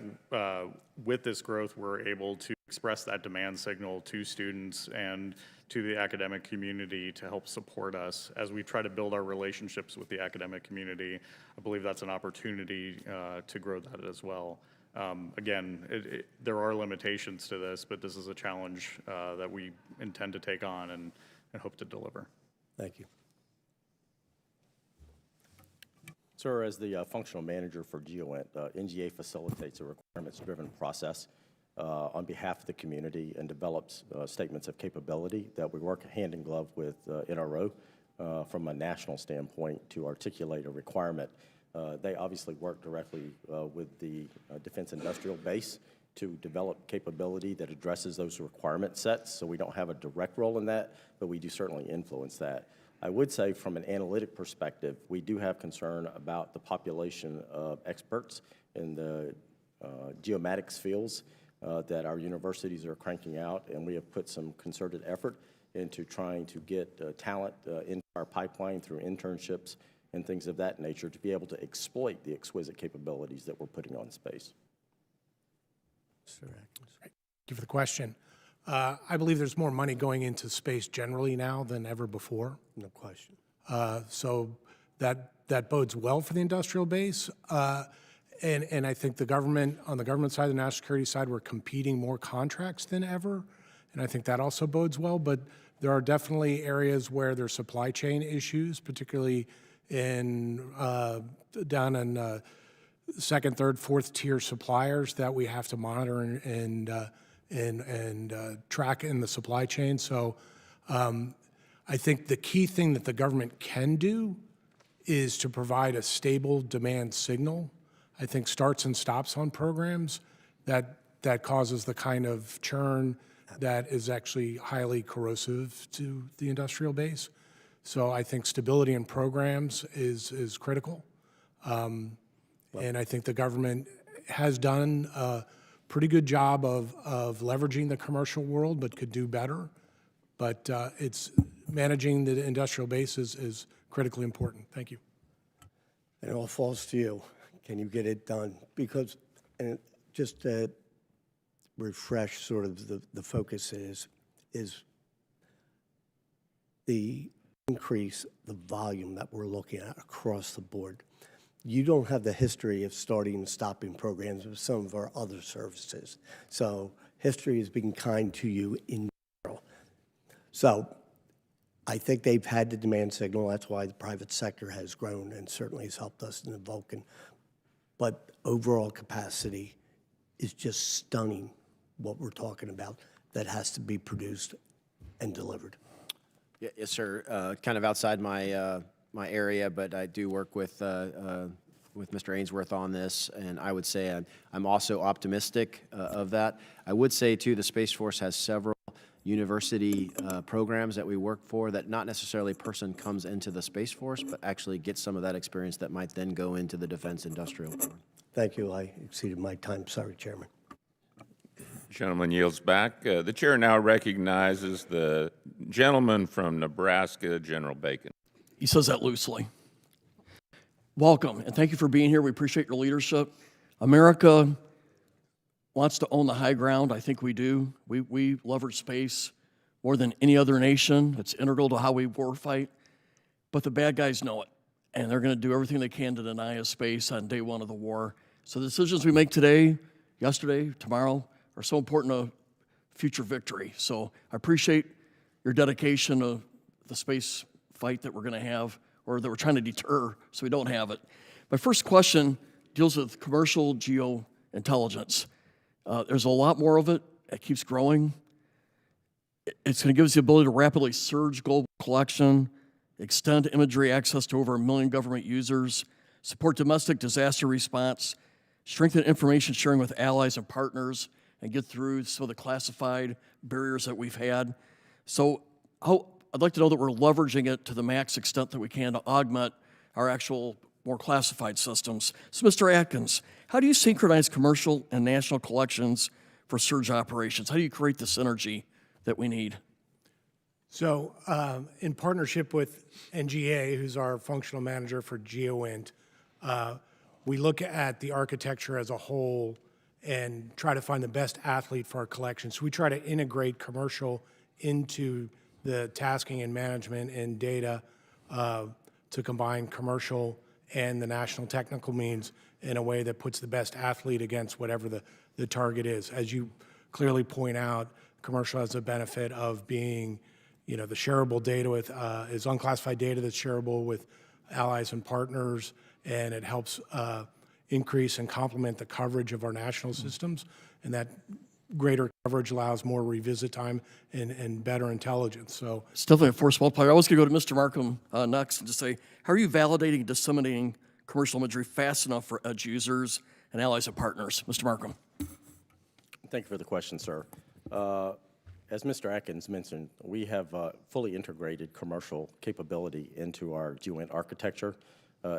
with this growth, we're able to express that demand signal to students and to the academic community to help support us as we try to build our relationships with the academic community. I believe that's an opportunity to grow that as well. Again, there are limitations to this, but this is a challenge that we intend to take on and hope to deliver. Thank you. Sir, as the functional manager for GeoInt, NGA facilitates a requirements-driven process on behalf of the community and develops statements of capability that we work hand in glove with NRO from a national standpoint to articulate a requirement. They obviously work directly with the defense industrial base to develop capability that addresses those requirement sets, so we don't have a direct role in that, but we do certainly influence that. I would say from an analytic perspective, we do have concern about the population of experts in the geomatics fields that our universities are cranking out, and we have put some concerted effort into trying to get talent into our pipeline through internships and things of that nature to be able to exploit the exquisite capabilities that we're putting on space. Thank you for the question. I believe there's more money going into space generally now than ever before. No question. So that bodes well for the industrial base. And I think the government, on the government side, the national security side, we're competing more contracts than ever. And I think that also bodes well. But there are definitely areas where there's supply chain issues, particularly in down in second, third, fourth tier suppliers that we have to monitor and track in the supply chain. So I think the key thing that the government can do is to provide a stable demand signal. I think starts and stops on programs that causes the kind of churn that is actually highly corrosive to the industrial base. So I think stability in programs is critical. And I think the government has done a pretty good job of leveraging the commercial world, but could do better. But it's managing the industrial base is critically important. Thank you. And it all falls to you. Can you get it done? Because, and just to refresh sort of the focus is the increase, the volume that we're looking at across the board. You don't have the history of starting and stopping programs with some of our other services. So history has been kind to you in general. So I think they've had the demand signal. That's why the private sector has grown and certainly has helped us in the Vulcan. But overall capacity is just stunning, what we're talking about, that has to be produced and delivered. Yeah, yes, sir. Kind of outside my my area, but I do work with Mr. Ainsworth on this, and I would say I'm also optimistic of that. I would say, too, the Space Force has several university programs that we work for that not necessarily a person comes into the Space Force, but actually gets some of that experience that might then go into the defense industrial board. Thank you. I exceeded my time. Sorry, Chairman. Gentleman yields back. The chair now recognizes the gentleman from Nebraska, General Bacon. He says that loosely. Welcome, and thank you for being here. We appreciate your leadership. America wants to own the high ground. I think we do. We leverage space more than any other nation. It's integral to how we warfight. But the bad guys know it, and they're going to do everything they can to deny us space on day one of the war. So the decisions we make today, yesterday, tomorrow, are so important to future victory. So I appreciate your dedication to the space fight that we're going to have, or that we're trying to deter so we don't have it. My first question deals with commercial geointelligence. There's a lot more of it. It keeps growing. It's going to give us the ability to rapidly surge global collection, extend imagery access to over 1 million government users, support domestic disaster response, strengthen information sharing with allies and partners, and get through some of the classified barriers that we've had. So I'd like to know that we're leveraging it to the max extent that we can to augment our actual more classified systems. So Mr. Atkins, how do you synchronize commercial and national collections for surge operations? How do you create the synergy that we need? So in partnership with NGA, who's our functional manager for GeoInt, we look at the architecture as a whole and try to find the best athlete for our collection. So we try to integrate commercial into the tasking and management and data to combine commercial and the national technical means in a way that puts the best athlete against whatever the target is. As you clearly point out, commercial has the benefit of being, the shareable data with, is unclassified data that's shareable with allies and partners, and it helps increase and complement the coverage of our national systems, and that greater coverage allows more revisit time and better intelligence. So It's definitely a force multiplier. I was going to go to Mr. Markham next and just say, how are you validating and disseminating commercial imagery fast enough for edge users and allies and partners? Mr. Markham. Thank you for the question, sir. As Mr. Atkins mentioned, we have fully integrated commercial capability into our GeoInt architecture,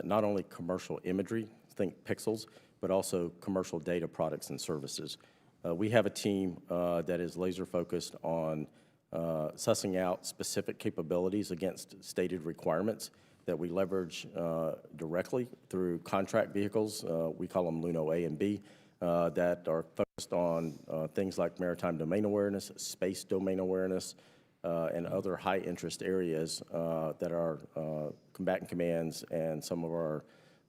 not only commercial imagery, think pixels, but also commercial data products and services. We have a team that is laser focused on sussing out specific capabilities against stated requirements that we leverage directly through contract vehicles. We call them LUNO A and B, that are focused on things like maritime domain awareness, space domain awareness, and other high-interest areas that our combatant commands and some of our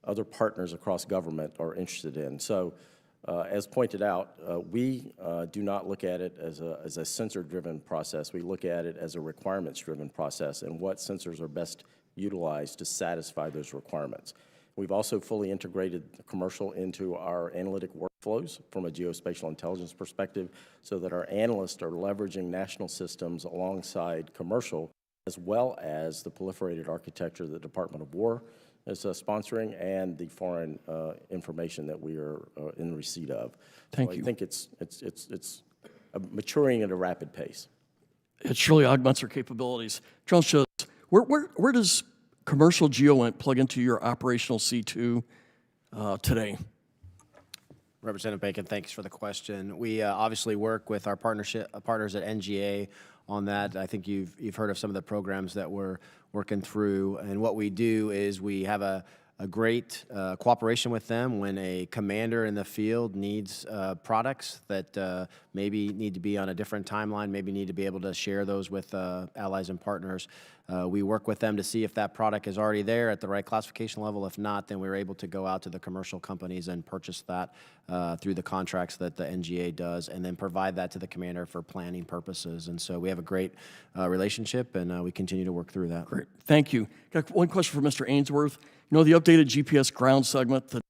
other partners across government are interested in. So, as pointed out, we do not look at it as a sensor-driven process. We look at it as a requirements-driven process and what sensors are best utilized to satisfy those requirements. We've also fully integrated the commercial into our analytic workflows from a geospatial intelligence perspective so that our analysts are leveraging national systems alongside commercial, as well as the proliferated architecture the Department of War is sponsoring and the foreign information that we are in receipt of. Thank so you. I think it's maturing at a rapid pace. It surely augments our capabilities. General Schultz, where does commercial GeoInt plug into your operational C2 today? Representative Bacon, thanks for the question. We obviously work with our partners at NGA on that. I think you've heard of some of the programs that we're working through. And what we do is we have a great cooperation with them when a commander in the field needs products that maybe need to be on a different timeline, maybe need to be able to share those with allies and partners. We work with them to see if that product is already there at the right classification level. If not, then we're able to go out to the commercial companies and purchase that through the contracts that the NGA does, and then provide that to the commander for planning purposes. And so we have a great relationship, and we continue to work through that. Great, thank you. Got one question for Mr. Ainsworth. You know, the updated GPS ground segment, the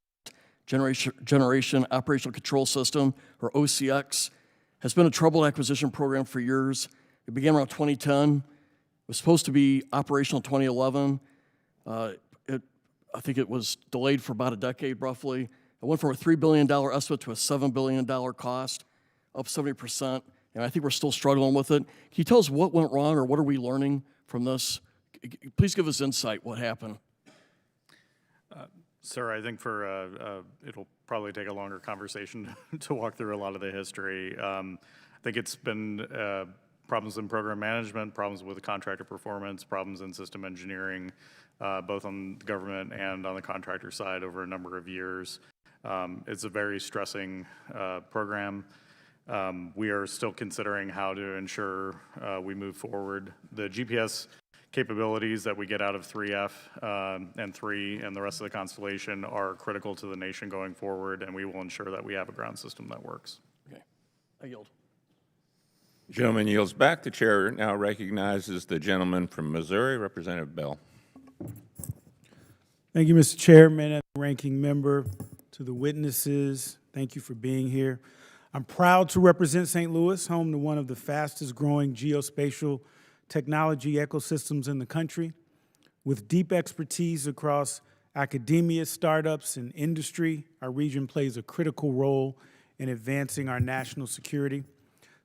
Generation Operational Control System, or OCX, has been a troubled acquisition program for years. It began around 2010. It was supposed to be operational in 2011. I think it was delayed for about a decade, roughly. It went from a $3 billion estimate to a $7 billion cost, up 70%, and I think we're still struggling with it. Can you tell us what went wrong, or what are we learning from this? Please give us insight, what happened? Sir, I think it'll probably take a longer conversation to walk through a lot of the history. I think it's been problems in program management, problems with contractor performance, problems in system engineering, both on the government and on the contractor side over a number of years. It's a very stressing program. We are still considering how to ensure we move forward. The GPS capabilities that we get out of 3F and 3 and the rest of the constellation are critical to the nation going forward, and we will ensure that we have a ground system that works. Okay, I yield. Gentleman yields back. The chair now recognizes the gentleman from Missouri, Representative Bell. Thank you, Mr. Chairman and ranking member. To the witnesses, thank you for being here. I'm proud to represent St. Louis, home to one of the fastest growing geospatial technology ecosystems in the country. With deep expertise across academia, startups, and industry, our region plays a critical role in advancing our national security.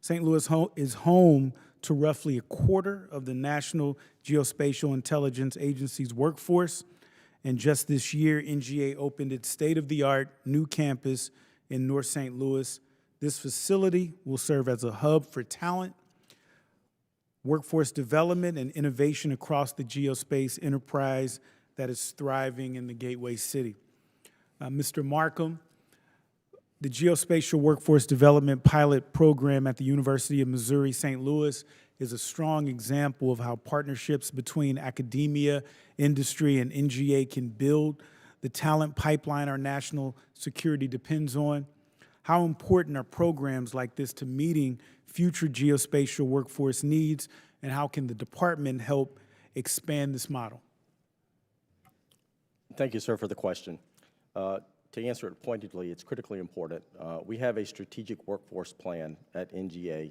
St. Louis is home to roughly a quarter of the National Geospatial Intelligence Agency's workforce, and just this year, NGA opened its state-of-the-art new campus in North St. Louis. This facility will serve as a hub for talent, workforce development, and innovation across the geospace enterprise that is thriving in the Gateway City. Mr. Markham, the Geospatial Workforce Development Pilot Program at the University of Missouri St. Louis is a strong example of how partnerships between academia, industry, and NGA can build the talent pipeline our national security depends on. How important are programs like this to meeting future geospatial workforce needs, and how can the department help expand this model? Thank you, sir, for the question. To answer it pointedly, it's critically important. We have a strategic workforce plan at NGA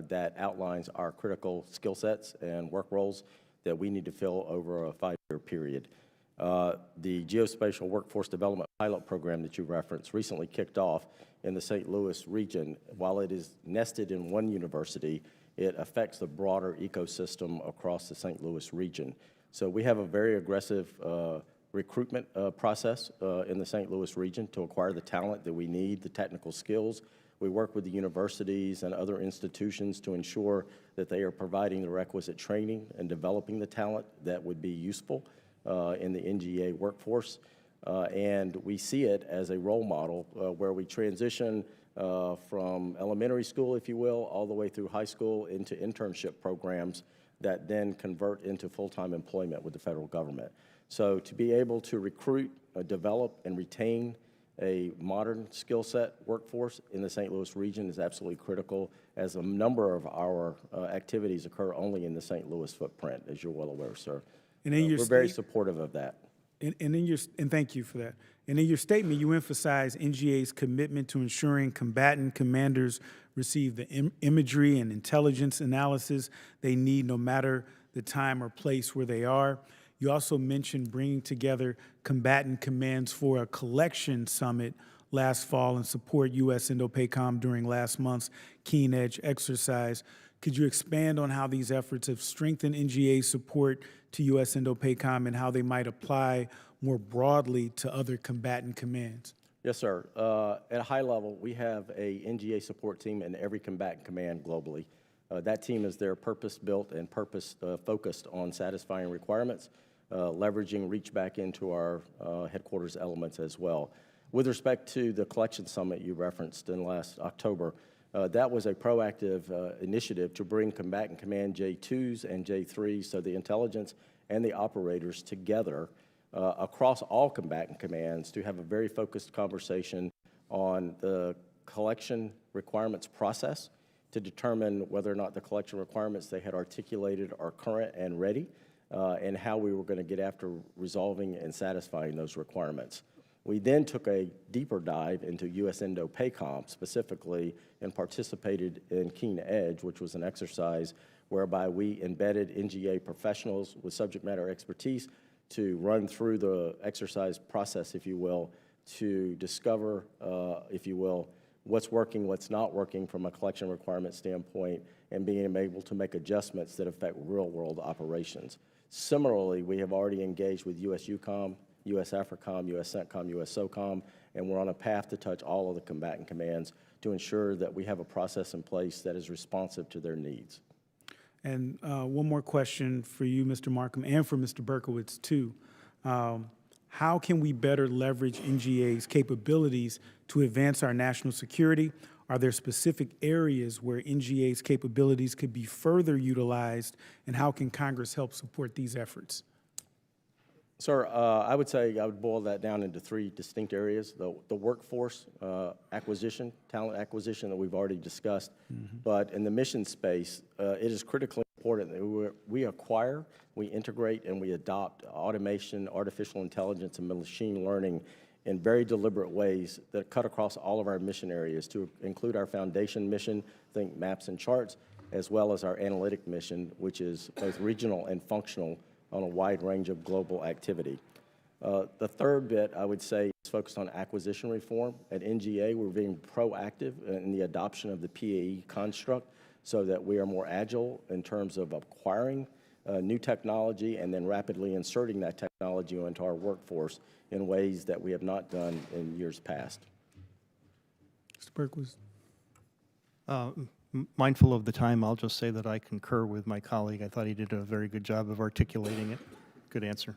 that outlines our critical skill sets and work roles that we need to fill over a 5-year period. The Geospatial Workforce Development Pilot Program that you referenced recently kicked off in the St. Louis region. While it is nested in one university, it affects the broader ecosystem across the St. Louis region. So we have a very aggressive recruitment process in the St. Louis region to acquire the talent that we need, the technical skills. We work with the universities and other institutions to ensure that they are providing the requisite training and developing the talent that would be useful in the NGA workforce. And we see it as a role model where we transition from elementary school, if you will, all the way through high school into internship programs that then convert into full-time employment with the federal government. So to be able to recruit, develop, and retain a modern skill set workforce in the St. Louis region is absolutely critical, as a number of our activities occur only in the St. Louis footprint, as you're well aware, sir. And in your we're very supportive of that. And thank you for that. And in your statement, you emphasize NGA's commitment to ensuring combatant commanders receive the imagery and intelligence analysis they need, no matter the time or place where they are. You also mentioned bringing together combatant commands for a collection summit last fall and support U.S. INDOPACOM during last month's Keen Edge exercise. Could you expand on how these efforts have strengthened NGA's support to U.S. INDOPACOM and how they might apply more broadly to other combatant commands? Yes, sir. At a high level, we have a NGA support team in every combatant command globally. That team is there purpose-built and purpose-focused on satisfying requirements, leveraging reach back into our headquarters elements as well. With respect to the collection summit you referenced in last October, that was a proactive initiative to bring combatant command J2s and J3s, so the intelligence and the operators together across all combatant commands to have a very focused conversation on the collection requirements process to determine whether or not the collection requirements they had articulated are current and ready, and how we were going to get after resolving and satisfying those requirements. We then took a deeper dive into U.S. INDOPACOM specifically and participated in Keen Edge, which was an exercise whereby we embedded NGA professionals with subject matter expertise to run through the exercise process, if you will, to discover, if you will, what's working, what's not working from a collection requirement standpoint, and being able to make adjustments that affect real-world operations. Similarly, we have already engaged with U.S. UCOM, U.S. AFRICOM, U.S. CENTCOM, U.S. SOCOM, and we're on a path to touch all of the combatant commands to ensure that we have a process in place that is responsive to their needs. And one more question for you, Mr. Markham, and for Mr. Berkowitz, too. How can we better leverage NGA's capabilities to advance our national security? Are there specific areas where NGA's capabilities could be further utilized, and how can Congress help support these efforts? Sir, I would say I would boil that down into three distinct areas. The workforce acquisition, talent acquisition that we've already discussed. But in the mission space, it is critically important that we acquire, we integrate, and we adopt automation, artificial intelligence, and machine learning in very deliberate ways that cut across all of our mission areas to include our foundation mission, think maps and charts, as well as our analytic mission, which is both regional and functional on a wide range of global activity. The third bit, I would say, is focused on acquisition reform. At NGA, we're being proactive in the adoption of the PAE construct so that we are more agile in terms of acquiring new technology and then rapidly inserting that technology into our workforce in ways that we have not done in years past. Mr. Berkowitz. Mindful of the time, I'll just say that I concur with my colleague. I thought he did a very good job of articulating it. Good answer.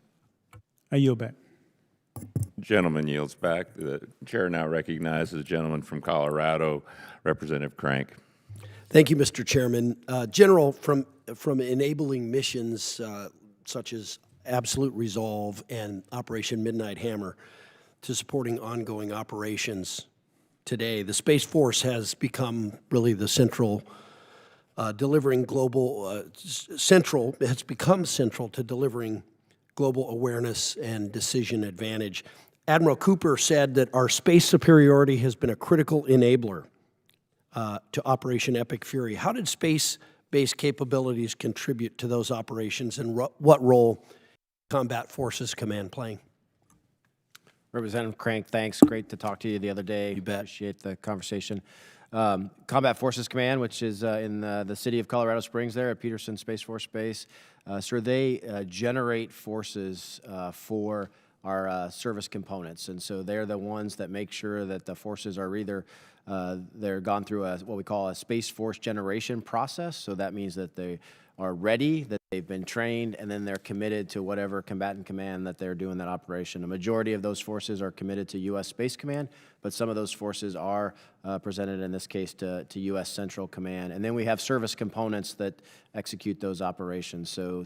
I yield back. Gentleman yields back. The chair now recognizes the gentleman from Colorado, Representative Crank. Thank you, Mr. Chairman. General, from enabling missions such as Absolute Resolve and Operation Midnight Hammer to supporting ongoing operations today, the Space Force has become really the central, delivering global, has become central to delivering global awareness and decision advantage. Admiral Cooper said that our space superiority has been a critical enabler to Operation Epic Fury. How did space-based capabilities contribute to those operations, and what role Combat Forces Command playing? Representative Crank, thanks. Great to talk to you the other day. You bet. Appreciate the conversation. Combat Forces Command, which is in the city of Colorado Springs there at Peterson Space Force Base. Sir, they generate forces for our service components. And so they're the ones that make sure that the forces are either, they're gone through what we call a Space Force generation process. So that means that they are ready, that They've been trained, and then they're committed to whatever combatant command that they're doing that operation. A majority of those forces are committed to U.S. Space Command, but some of those forces are presented, in this case, to U.S. Central Command. And then we have service components that execute those operations. So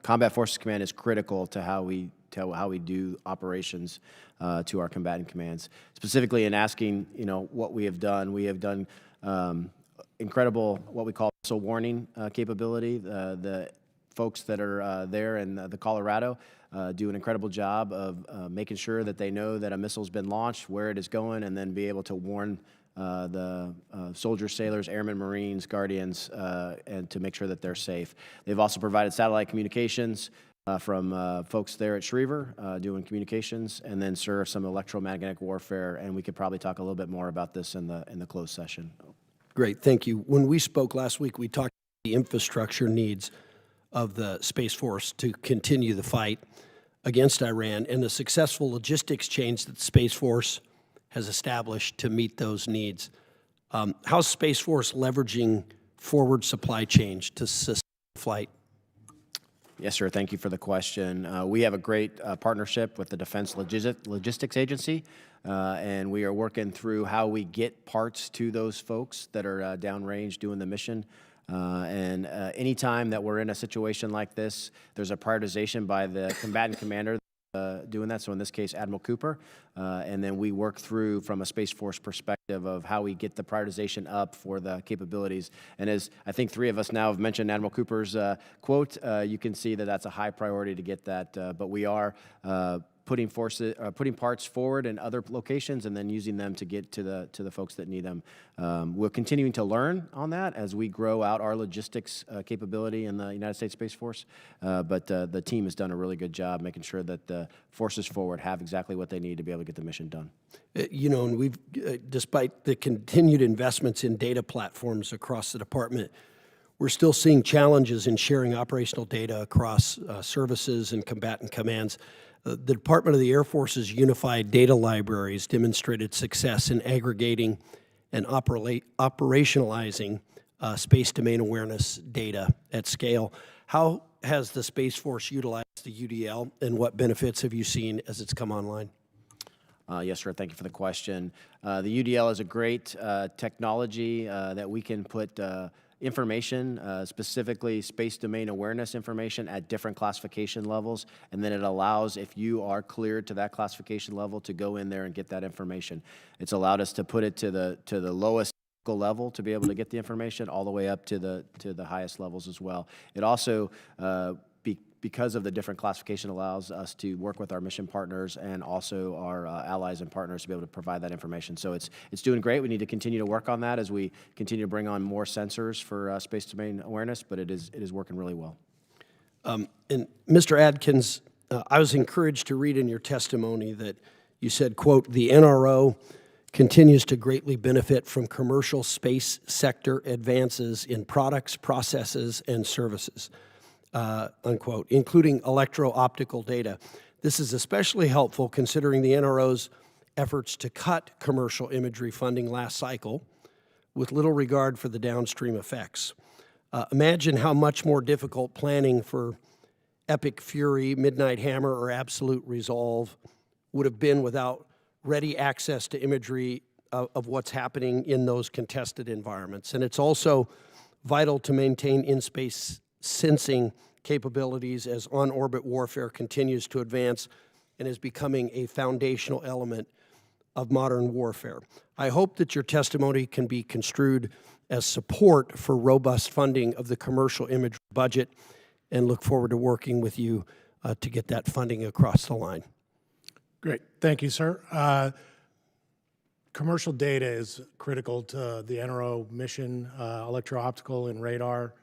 Combat Forces Command is critical to how we do operations to our combatant commands. Specifically in asking, what we have done incredible, what we call missile warning capability. The folks that are there in the Colorado do an incredible job of making sure that they know that a missile's been launched, where it is going, and then be able to warn the soldiers, sailors, airmen, Marines, Guardians, and to make sure that they're safe. They've also provided satellite communications from folks there at Schriever doing communications, and then serve some electromagnetic warfare, and we could probably talk a little bit more about this in the closed session. Great, thank you. When we spoke last week, we talked about the infrastructure needs of the Space Force to continue the fight against Iran and the successful logistics chains that the Space Force has established to meet those needs. How's Space Force leveraging forward supply chains to sustain flight? Yes, sir. Thank you for the question. We have a great partnership with the Defense Logistics Agency, and we are working through how we get parts to those folks that are downrange doing the mission. And anytime that we're in a situation like this, there's a prioritization by the combatant commander doing that. So in this case, Admiral Cooper. And then we work through from a Space Force perspective of how we get the prioritization up for the capabilities. And as I think three of us now have mentioned Admiral Cooper's quote, you can see that that's a high priority to get that. But we are putting parts forward in other locations and then using them to get to the folks that need them. We're continuing to learn on that as we grow out our logistics capability in the United States Space Force. But the team has done a really good job making sure that the forces forward have exactly what they need to be able to get the mission done. And we've, despite the continued investments in data platforms across the department, we're still seeing challenges in sharing operational data across services and combatant commands. The Department of the Air Force's unified data libraries demonstrated success in aggregating and operationalizing space domain awareness data at scale. How has the Space Force utilized the UDL, and what benefits have you seen as it's come online? Yes, sir. Thank you for the question. The UDL is a great technology that we can put information, specifically space domain awareness information at different classification levels, and then it allows, if you are cleared to that classification level, to go in there and get that information. It's allowed us to put it to the lowest level to be able to get the information all the way up to the highest levels as well. It also because of the different classification, allows us to work with our mission partners and also our allies and partners to be able to provide that information. So it's doing great. We need to continue to work on that as we continue to bring on more sensors for space domain awareness, but it is working really well. And Mr. Adkins, I was encouraged to read in your testimony that you said, quote, "The NRO continues to greatly benefit from commercial space sector advances in products, processes, and services." Unquote, including electro-optical data. This is especially helpful considering the NRO's efforts to cut commercial imagery funding last cycle with little regard for the downstream effects. Imagine how much more difficult planning for Epic Fury, Midnight Hammer, or Absolute Resolve would have been without ready access to imagery of what's happening in those contested environments. And it's also vital to maintain in-space sensing capabilities as on-orbit warfare continues to advance and is becoming a foundational element of modern warfare. I hope that your testimony can be construed as support for robust funding of the commercial imagery budget, and look forward to working with you to get that funding across the line. Great. Thank you, sir. Commercial data is critical to the NRO mission, electro-optical and radar.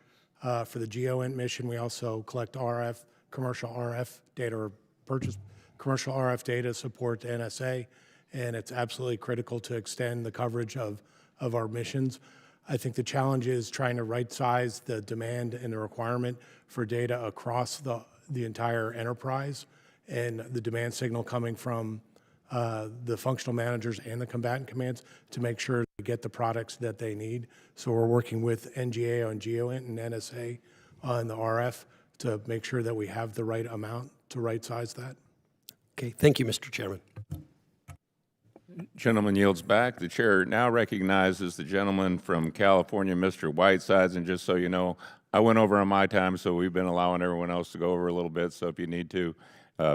For the GEOINT mission, we also collect RF, commercial RF data, or purchase commercial RF data to support the NSA, and it's absolutely critical to extend the coverage of our missions. I think the challenge is trying to right-size the demand and the requirement for data across the entire enterprise, and the demand signal coming from the functional managers and the combatant commands to make sure they get the products that they need. So we're working with NGA on GEOINT and NSA on the RF to make sure that we have the right amount to right-size that. Okay, thank you, Mr. Chairman. Gentleman yields back. The chair now recognizes the gentleman from California, Mr. Whitesides. And just so you know, I went over on my time, so we've been allowing everyone else to go over a little bit. So if you need to,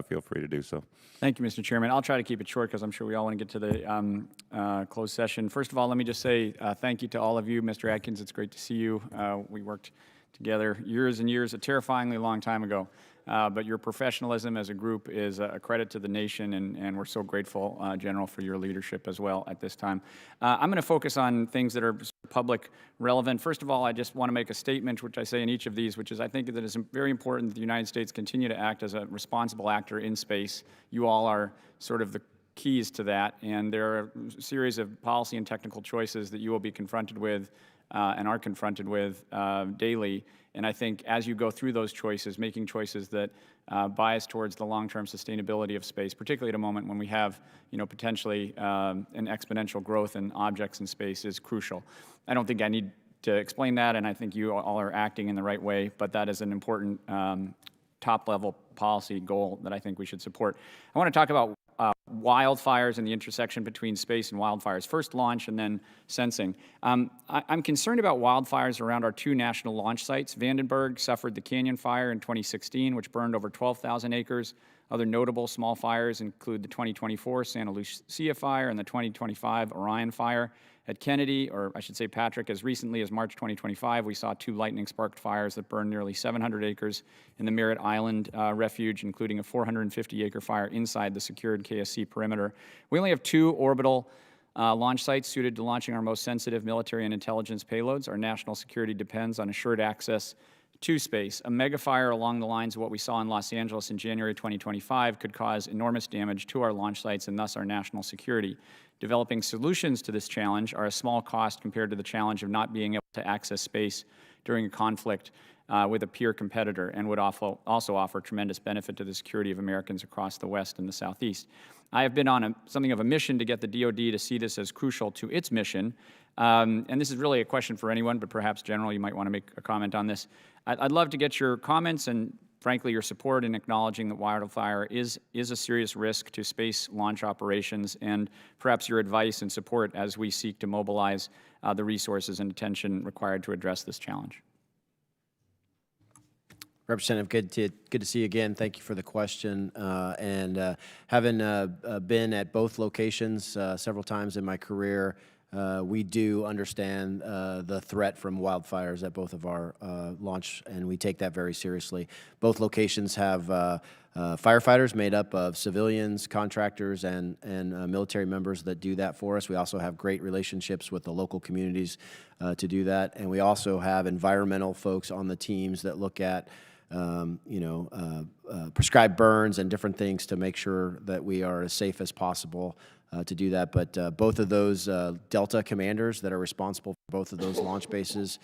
feel free to do so. Thank you, Mr. Chairman. I'll try to keep it short because I'm sure we all want to get to the closed session. First of all, let me just say thank you to all of you. Mr. Atkins, it's great to see you. We worked together years and years, a terrifyingly long time ago. But your professionalism as a group is a credit to the nation, and we're so grateful, General, for your leadership as well at this time. I'm going to focus on things that are public relevant. First of all, I just want to make a statement, which I say in each of these, which is I think that it's very important that the United States continue to act as a responsible actor in space. You all are sort of the keys to that, and there are a series of policy and technical choices that you will be confronted with and are confronted with daily. And I think as you go through those choices, making choices that bias towards the long-term sustainability of space, particularly at a moment when we have, potentially an exponential growth in objects in space, is crucial. I don't think I need to explain that, and I think you all are acting in the right way, but that is an important top-level policy goal that I think we should support. I want to talk about wildfires and the intersection between space and wildfires. First, launch and then sensing. I'm concerned about wildfires around our two national launch sites. Vandenberg suffered the Canyon Fire in 2016, which burned over 12,000 acres. Other notable small fires include the 2024 Santa Lucia Fire and the 2025 Orion Fire. At Kennedy, or I should say Patrick, as recently as March 2025, we saw two lightning-sparked fires that burned nearly 700 acres in the Merritt Island refuge, including a 450-acre fire inside the secured KSC perimeter. We only have two orbital launch sites suited to launching our most sensitive military and intelligence payloads. Our national security depends on assured access to space. A megafire along the lines of what we saw in Los Angeles in January 2025 could cause enormous damage to our launch sites and thus our national security. Developing solutions to this challenge are a small cost compared to the challenge of not being able to access space during a conflict with a peer competitor, and would also offer tremendous benefit to the security of Americans across the West and the Southeast. I have been on something of a mission to get the DoD to see this as crucial to its mission. And this is really a question for anyone, but perhaps, General, you might want to make a comment on this. I'd love to get your comments and, frankly, your support in acknowledging that wildfire is a serious risk to space launch operations, and perhaps your advice and support as we seek to mobilize the resources and attention required to address this challenge. Representative, good to see you again. Thank you for the question. Having been at both locations several times in my career, we do understand the threat from wildfires at both of our launch, and we take that very seriously. Both locations have firefighters made up of civilians, contractors, and military members that do that for us. We also have great relationships with the local communities to do that, and we also have environmental folks on the teams that look at prescribed burns and different things to make sure that we are as safe as possible to do that. But both of those Delta commanders that are responsible for both of those launch bases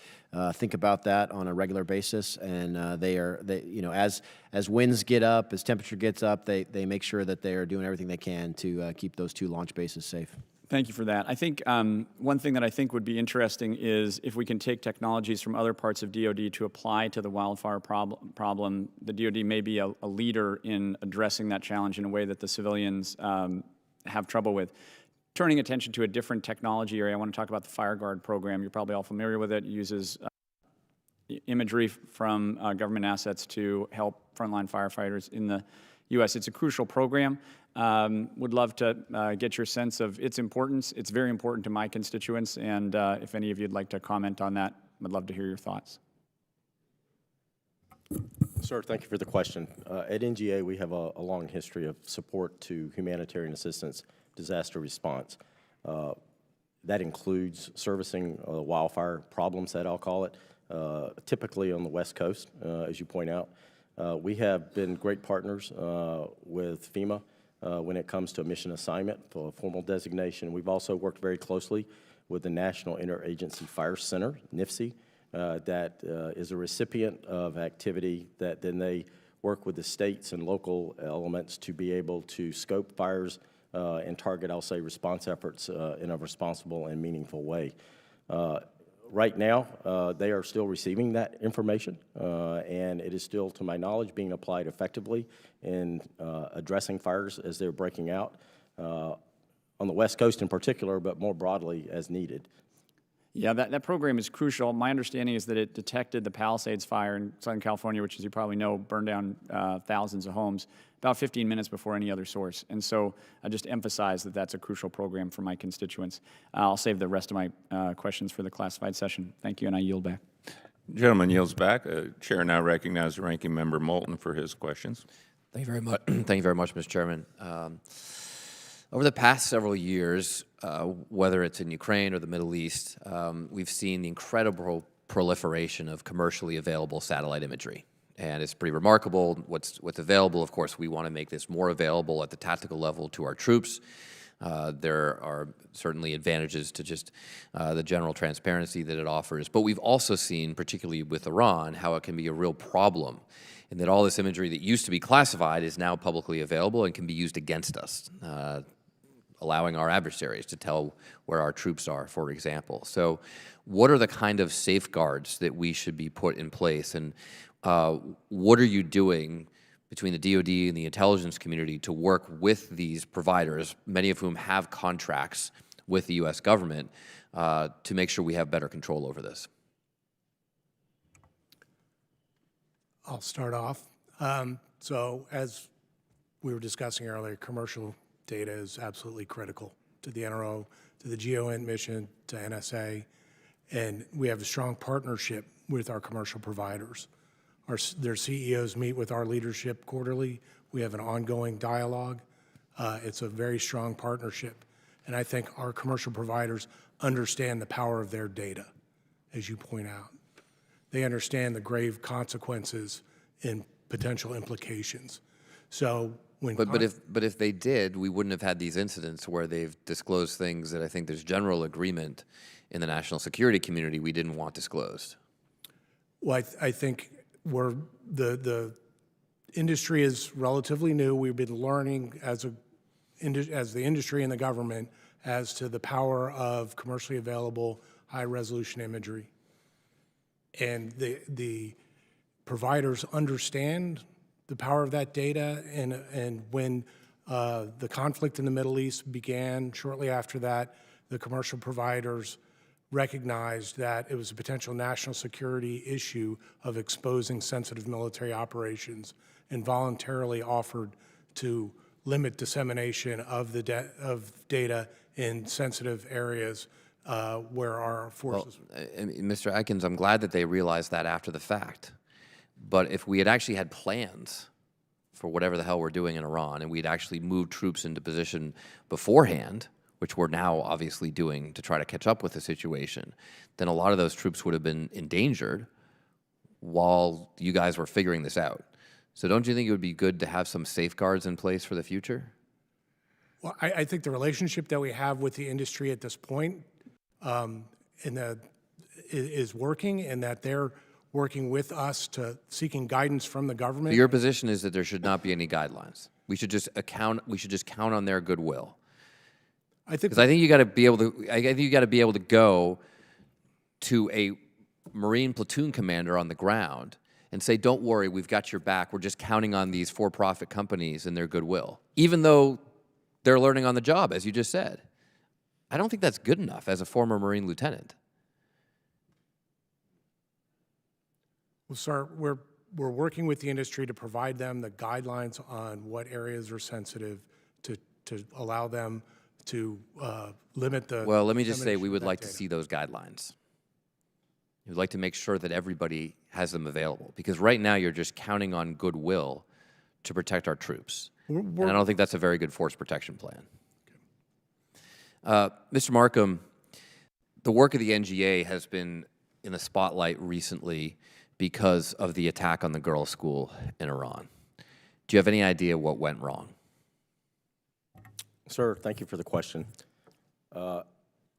think about that on a regular basis, and as winds get up, as temperature gets up, they make sure that they are doing everything they can to keep those two launch bases safe. Thank you for that. I think one thing that I think would be interesting is if we can take technologies from other parts of DoD to apply to the wildfire problem. The DoD may be a leader in addressing that challenge in a way that the civilians have trouble with. Turning attention to a different technology area, I want to talk about the FireGuard program. You're probably all familiar with it. It uses imagery from government assets to help frontline firefighters in the U.S. It's a crucial program. Would love to get your sense of its importance. It's very important to my constituents, and if any of you'd like to comment on that, I'd love to hear your thoughts. Sir, thank you for the question. At NGA, we have a long history of support to humanitarian assistance, disaster response. That includes servicing wildfire problem set, I'll call it, typically on the West Coast, as you point out. We have been great partners with FEMA when it comes to a mission assignment for a formal designation. We've also worked very closely with the National Interagency Fire Center, NIFC, that is a recipient of activity that then they work with the states and local elements to be able to scope fires and target, I'll say, response efforts in a responsible and meaningful way. Right now, they are still receiving that information, and it is still, to my knowledge, being applied effectively in addressing fires as they're breaking out on the West Coast in particular, but more broadly as needed. Yeah, that program is crucial. My understanding is that it detected the Palisades fire in Southern California, which, as you probably know, burned down thousands of homes about 15 minutes before any other source. And so I just emphasize that that's a crucial program for my constituents. I'll save the rest of my questions for the classified session. Thank you, and I yield back. Gentleman yields back. Chair now recognizes the Ranking Member Moulton for his questions. Thank you very much. Thank you very much, Mr. Chairman. Over the past several years, whether it's in Ukraine or the Middle East, we've seen the incredible proliferation of commercially available satellite imagery. And it's pretty remarkable what's available. Of course, we want to make this more available at the tactical level to our troops. There are certainly advantages to just the general transparency that it offers. But we've also seen, particularly with Iran, how it can be a real problem, and that all this imagery that used to be classified is now publicly available and can be used against us, allowing our adversaries to tell where our troops are, for example. So what are the kind of safeguards that we should be put in place, and what are you doing between the DoD and the intelligence community to work with these providers, many of whom have contracts with the U.S. government, to make sure we have better control over this? I'll start off. So as we were discussing earlier, commercial data is absolutely critical to the NRO, to the GEOINT mission, to NSA, and we have a strong partnership with our commercial providers. Their CEOs meet with our leadership quarterly. We have an ongoing dialogue. It's a very strong partnership, and I think our commercial providers understand the power of their data, as you point out. They understand the grave consequences and potential implications. So when but if they did, we wouldn't have had these incidents where they've disclosed things that I think there's general agreement in the national security community we didn't want disclosed. Well, I think the industry is relatively new. We've been learning as the industry and the government as to the power of commercially available high-resolution imagery. And the providers understand the power of that data, and when the conflict in the Middle East began, shortly after that, the commercial providers recognized that it was a potential national security issue of exposing sensitive military operations and voluntarily offered to limit dissemination of data in sensitive areas where our forces. Well, Mr. Atkins, I'm glad that they realized that after the fact. But if we had actually had plans for whatever the hell we're doing in Iran, and we'd actually moved troops into position beforehand, which we're now obviously doing to try to catch up with the situation, then a lot of those troops would have been endangered while you guys were figuring this out. So don't you think it would be good to have some safeguards in place for the future? Well, I think the relationship that we have with the industry at this point is working, and that they're working with us to seeking guidance from the government. So your position is that there should not be any guidelines. We should just count on their goodwill. Because I think you got to be able to. I think you got to be able to go to a Marine platoon commander on the ground and say, "Don't worry, we've got your back. We're just counting on these for-profit companies and their goodwill," even though they're learning on the job, as you just said. I don't think that's good enough as a former Marine lieutenant. Well, sir, we're working with the industry to provide them the guidelines on what areas are sensitive to allow them to limit the. Well, let me just say we would dissemination of like that to data. see those guidelines. We'd like to make sure that everybody has them available, because right now you're just counting on goodwill to protect our troops. And I don't think that's a very good force protection plan. Mr. Markham, the work of the NGA has been in the spotlight recently because of the attack on the girls' school in Iran. Do you have any idea what went wrong? Sir, thank you for the question.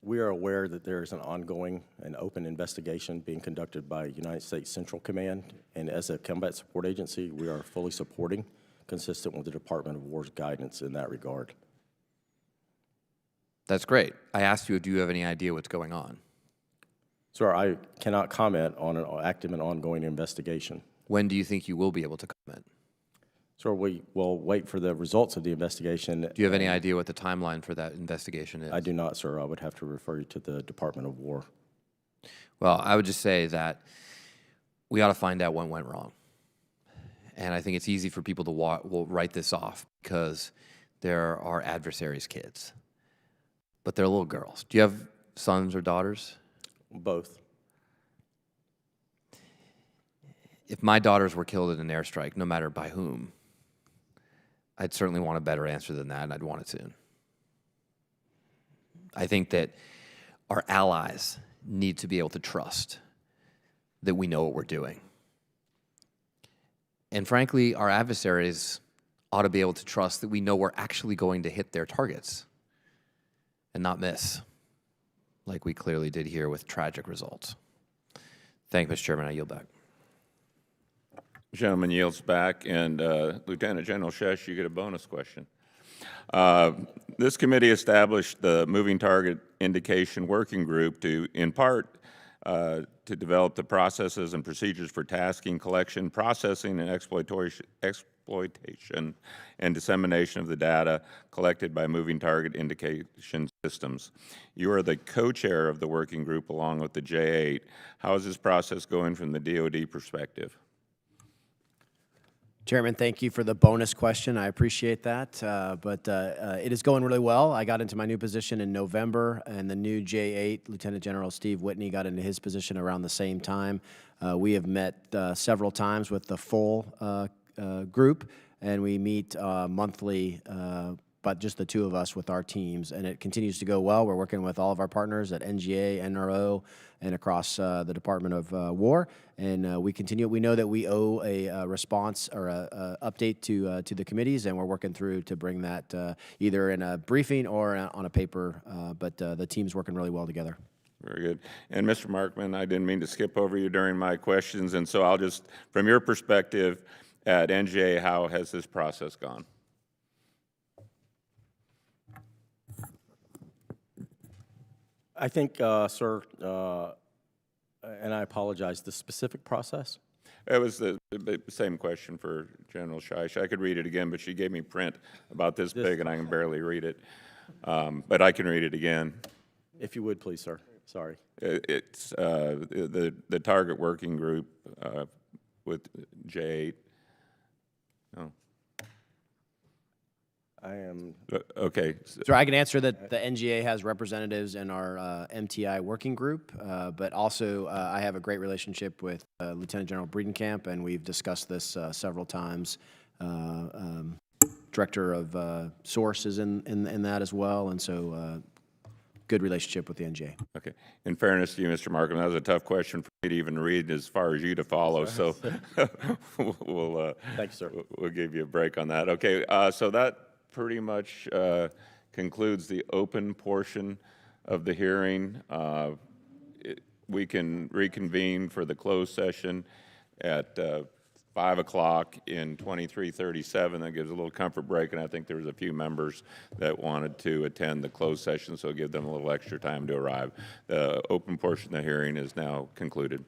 We are aware that there is an ongoing and open investigation being conducted by United States Central Command, and as a combat support agency, we are fully supporting, consistent with the Department of War's guidance in that regard. That's great. I asked you, do you have any idea what's going on? Sir, I cannot comment on an active and ongoing investigation. When do you think you will be able to comment? Sir, we will wait for the results of the investigation. Do you have any idea what the timeline for that investigation is? I do not, sir. I would have to refer you to the Department of War. Well, I would just say that we ought to find out what went wrong. And I think it's easy for people to will write this off because they're our adversaries' kids. But they're little girls. Do you have sons or daughters? Both. If my daughters were killed in an airstrike, no matter by whom, I'd certainly want a better answer than that, and I'd want it soon. I think that our allies need to be able to trust that we know what we're doing. And frankly, our adversaries ought to be able to trust that we know we're actually going to hit their targets and not miss, like we clearly did here with tragic results. Thank you, Mr. Chairman. I yield back. Gentleman yields back, and Lieutenant General Shesh, you get a bonus question. This committee established the Moving Target Indication Working Group to, in part, to develop the processes and procedures for tasking, collection, processing, and exploitation and dissemination of the data collected by moving target indication systems. You are the co-chair of the working group along with the J8. How is this process going from the DoD perspective? Chairman, thank you for the bonus question. I appreciate that. But it is going really well. I got into my new position in November, and the new J8, Lieutenant General Steve Whitney, got into his position around the same time. We have met several times with the full group, and we meet monthly, but just the two of us with our teams, and it continues to go well. We're working with all of our partners at NGA, NRO, and across the Department of War, and we continue. We know that we owe a response or a update to the committees, and we're working through to bring that either in a briefing or on a paper, but the team's working really well together. Very good. And Mr. Markman, I didn't mean to skip over you during my questions, and so I'll just, from your perspective at NGA, how has this process gone? I think, sir, and I apologize, the specific process? It was the same question for General Shish. I could read it again, but she gave me print about this big, and I can barely read it. But I can read it again. If you would, please, sir. Sorry. It's the target working group with J8. Oh. I am. Okay. So I can answer that the NGA has representatives in our MTI working group, but also I have a great relationship with Lieutenant General Breedenkamp, and we've discussed this several times. Director of Source is in that as well, and so good relationship with the NGA. Okay. In fairness to you, Mr. Markham, that was a tough question for me to even read as far as you to follow, so we'll Thank you, sir. We'll give you a break on that. Okay, so that pretty much concludes the open portion of the hearing. We can reconvene for the closed session at 5 o'clock in 2337. That gives a little comfort break, and I think there was a few members that wanted to attend the closed session, so give them a little extra time to arrive. The open portion of the hearing is now concluded.